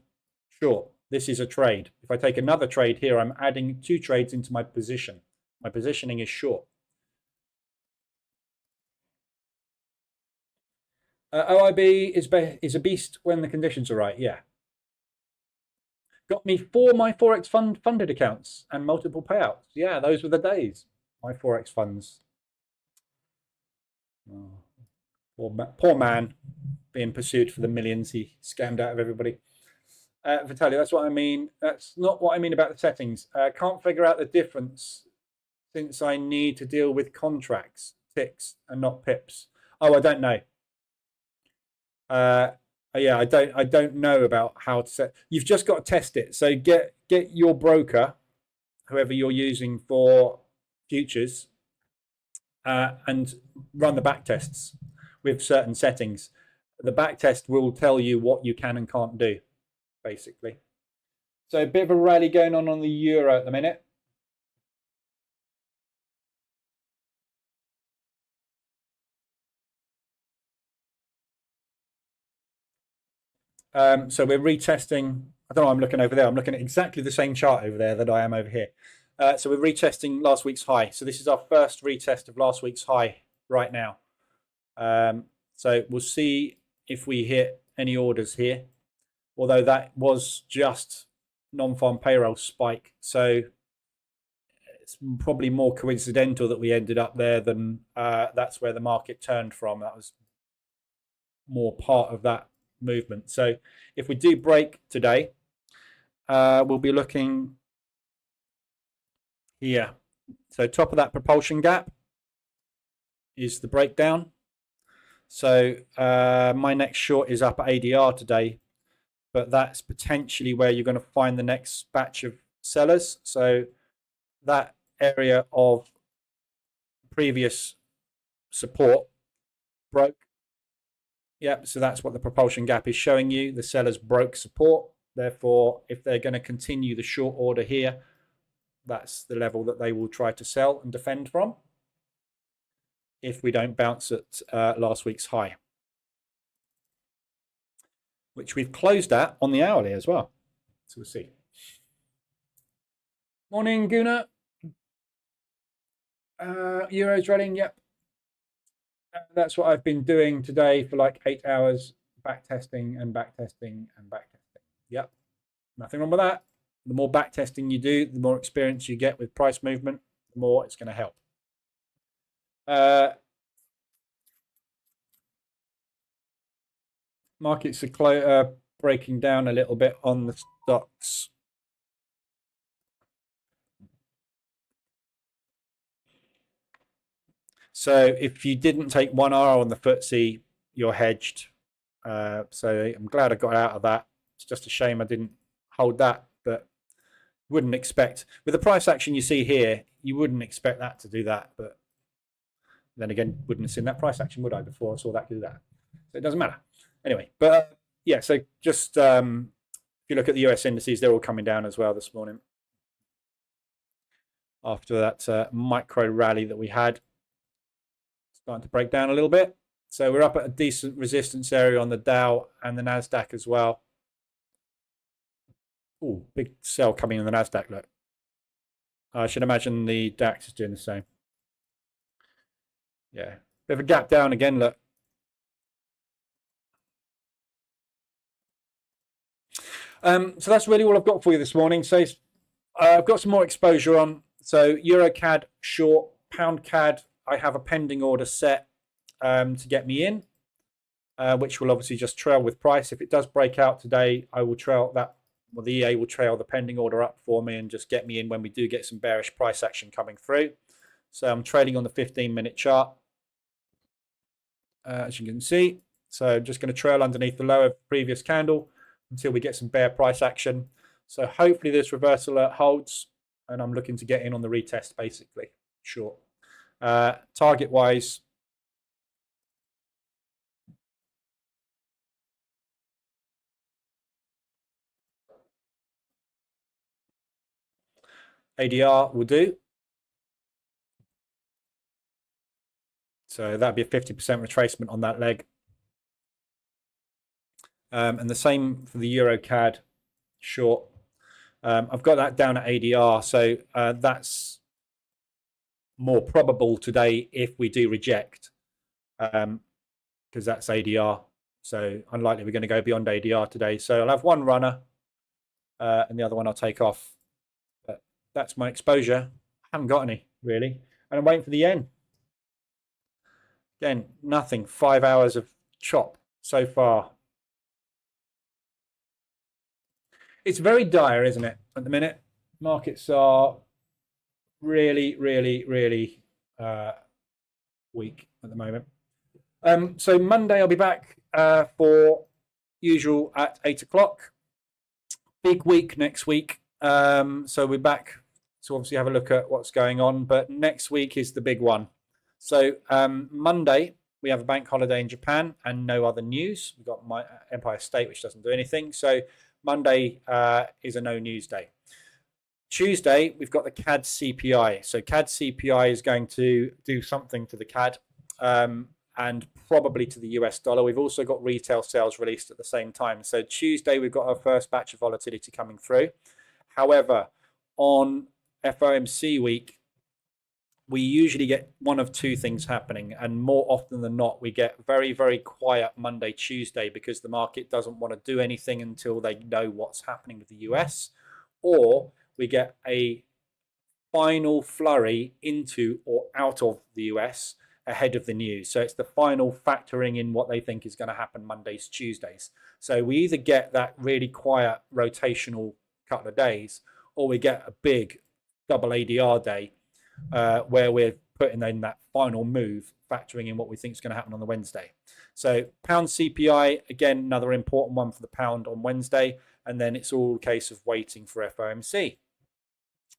short. This is a trade. If I take another trade here, I'm adding 2 trades into my position. My positioning is short. OIB is a beast when the conditions are right. Yeah. Got me 4 my forex funded accounts and multiple payouts. Yeah, those were the days. My forex funds. Oh, poor man being pursued for the millions he scammed out of everybody. Vitaly, that's what I mean. That's not what I mean about the settings. Can't figure out the difference since I need to deal with contracts, ticks, and not pips. Oh, I don't know. Yeah, I don't know about how to set. You've just got to test it. So get your broker, whoever you're using for futures, and run the back tests with certain settings. The back test will tell you what you can and can't do, basically. So a bit of a rally going on the euro at the minute. So we're retesting. I don't know. I'm looking over there. I'm looking at exactly the same chart over there that I am over here. So we're retesting last week's high. So this is our first retest of last week's high right now. So we'll see if we hit any orders here. Although that was just non-farm payroll spike. So it's probably more coincidental that we ended up there than that's where the market turned from. That was more part of that movement. So if we do break today, we'll be looking here. So top of that propulsion gap is the breakdown. So my next short is up at ADR today, but that's potentially where you're going to find the next batch of sellers. So that area of previous support broke. Yep, so that's what the propulsion gap is showing you. The sellers broke support. Therefore, if they're going to continue the short order here, that's the level that they will try to sell and defend from if we don't bounce at last week's high, which we've closed at on the hourly as well. So we'll see. Morning, Guna. Euro's running, yep. That's what I've been doing today for like 8 hours, back testing and back testing and back testing. Yep, nothing wrong with that. The more back testing you do, the more experience you get with price movement, the more it's going to help. Markets are breaking down a little bit on the stocks. So if you didn't take 1R on the FTSE, you're hedged. So I'm glad I got out of that. It's just a shame I didn't hold that, but wouldn't expect with the price action you see here, you wouldn't expect that to do that. But then again, wouldn't have seen that price action, would I, before I saw that do that? So it doesn't matter. Anyway, but yeah, so just if you look at the US indices, they're all coming down as well this morning after that micro rally that we had. Starting to break down a little bit. So we're up at a decent resistance area on the Dow and the NASDAQ as well. Oh, big sell coming in the NASDAQ, look. I should imagine the DAX is doing the same. Yeah, bit of a gap down again, look. So that's really all I've got for you this morning. So I've got some more exposure on. So Euro CAD short, Pound CAD, I have a pending order set to get me in, which will obviously just trail with price. If it does break out today, I will trail that. Well, the EA will trail the pending order up for me and just get me in when we do get some bearish price action coming through. So I'm trading on the 15-minute chart, as you can see. So I'm just going to trail underneath the low of the previous candle until we get some bear price action. So hopefully this reversal holds, and I'm looking to get in on the retest basically, short. Target-wise, ADR will do. So that'd be a 50% retracement on that leg. And the same for the Euro CAD short. I've got that down at ADR, so that's more probable today if we do reject, because that's ADR. So unlikely we're going to go beyond ADR today. So I'll have one runner, and the other one I'll take off. But that's my exposure. I haven't got any, really. And I'm waiting for the yen. Again, nothing. 5 hours of chop so far. It's very dire, isn't it, at the minute? Markets are really, really, really weak at the moment. So Monday I'll be back for usual at 8 o'clock. Big week next week. So we're back to obviously have a look at what's going on. But next week is the big one. So Monday we have a bank holiday in Japan and no other news. We've got my Empire State, which doesn't do anything. So Monday is a no news day. Tuesday, we've got the CAD CPI. So CAD CPI is going to do something to the CAD and probably to the US dollar. We've also got retail sales released at the same time. So Tuesday, we've got our first batch of volatility coming through. However, on FOMC week, we usually get one of two things happening, and more often than not, we get very, very quiet Monday, Tuesday, because the market doesn't want to do anything until they know what's happening with the US, or we get a final flurry into or out of the US ahead of the news. So it's the final factoring in what they think is going to happen Mondays, Tuesdays. So we either get that really quiet rotational couple of days, or we get a big double ADR day where we're putting in that final move, factoring in what we think is going to happen on the Wednesday. So pound CPI, again, another important one for the pound on Wednesday. And then it's all a case of waiting for FOMC.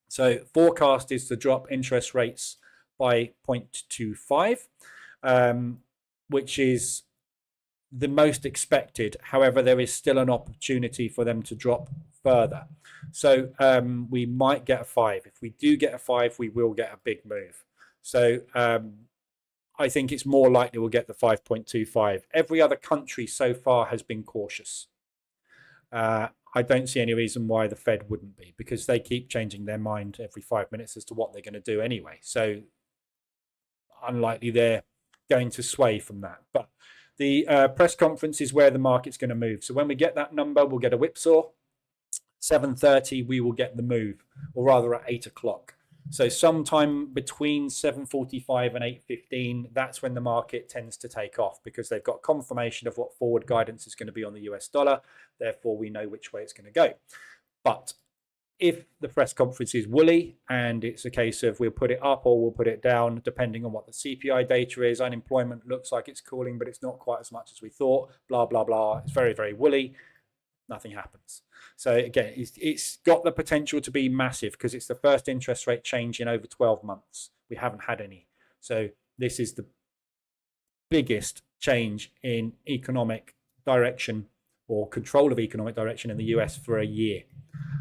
So forecast is to drop interest rates by 0.25, which is the most expected. However, there is still an opportunity for them to drop further. So we might get a 5. If we do get a 5, we will get a big move. So I think it's more likely we'll get the 5.25. Every other country so far has been cautious. I don't see any reason why the Fed wouldn't be, because they keep changing their mind every 5 minutes as to what they're going to do anyway. So unlikely they're going to sway from that. But the press conference is where the market's going to move. So when we get that number, we'll get a whipsaw. 7:30, we will get the move, or rather at 8 o'clock. So sometime between 7:45 and 8:15, that's when the market tends to take off, because they've got confirmation of what forward guidance is going to be on the US dollar. Therefore, we know which way it's going to go. But if the press conference is woolly and it's a case of we'll put it up or we'll put it down, depending on what the CPI data is, unemployment looks like it's cooling, but it's not quite as much as we thought, blah, blah, blah. It's very, very woolly. Nothing happens. So again, it's got the potential to be massive because it's the first interest rate change in over 12 months. We haven't had any. So this is the biggest change in economic direction or control of economic direction in the US for a year.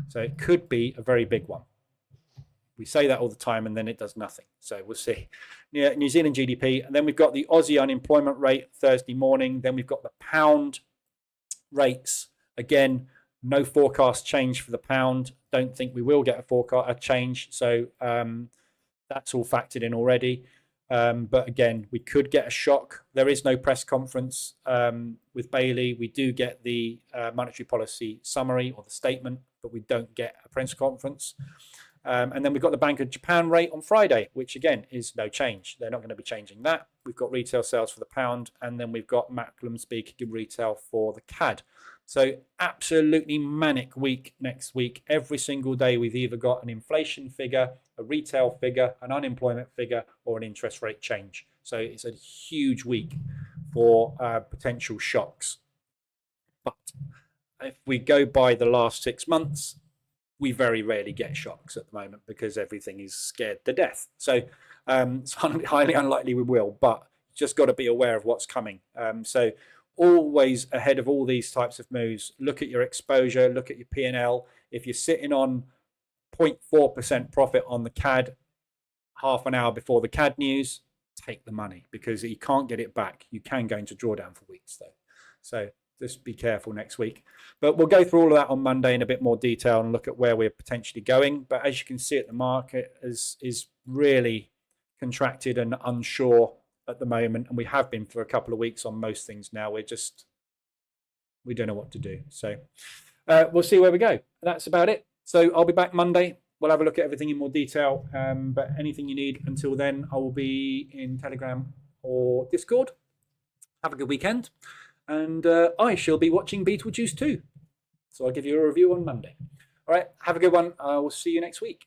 So it could be a very big one. We say that all the time and then it does nothing. So we'll see. Yeah, New Zealand GDP. And then we've got the Aussie unemployment rate Thursday morning. Then we've got the pound rates. Again, no forecast change for the pound. Don't think we will get a change. So that's all factored in already. But again, we could get a shock. There is no press conference with Bailey. We do get the monetary policy summary or the statement, but we don't get a press conference. And then we've got the Bank of Japan rate on Friday, which again is no change. They're not going to be changing that. We've got retail sales for the pound, and then we've got Macklem speaking retail for the CAD. So absolutely manic week next week. Every single day we've either got an inflation figure, a retail figure, an unemployment figure, or an interest rate change. So it's a huge week for potential shocks. But if we go by the last 6 months, we very rarely get shocks at the moment because everything is scared to death. So it's highly unlikely we will, but just got to be aware of what's coming. So always ahead of all these types of moves, look at your exposure, look at your P&L. If you're sitting on 0.4% profit on the CAD half an hour before the CAD news, take the money because you can't get it back. You can go into drawdown for weeks though. So just be careful next week. But we'll go through all of that on Monday in a bit more detail and look at where we're potentially going. But as you can see, the market is really contracted and unsure at the moment, and we have been for a couple of weeks on most things now. We don't know what to do. So we'll see where we go. That's about it. So I'll be back Monday. We'll have a look at everything in more detail. But anything you need until then, I will be in Telegram or Discord. Have a good weekend. And I shall be watching Beetlejuice 2. So I'll give you a review on Monday. All right, have a good one. I will see you next week.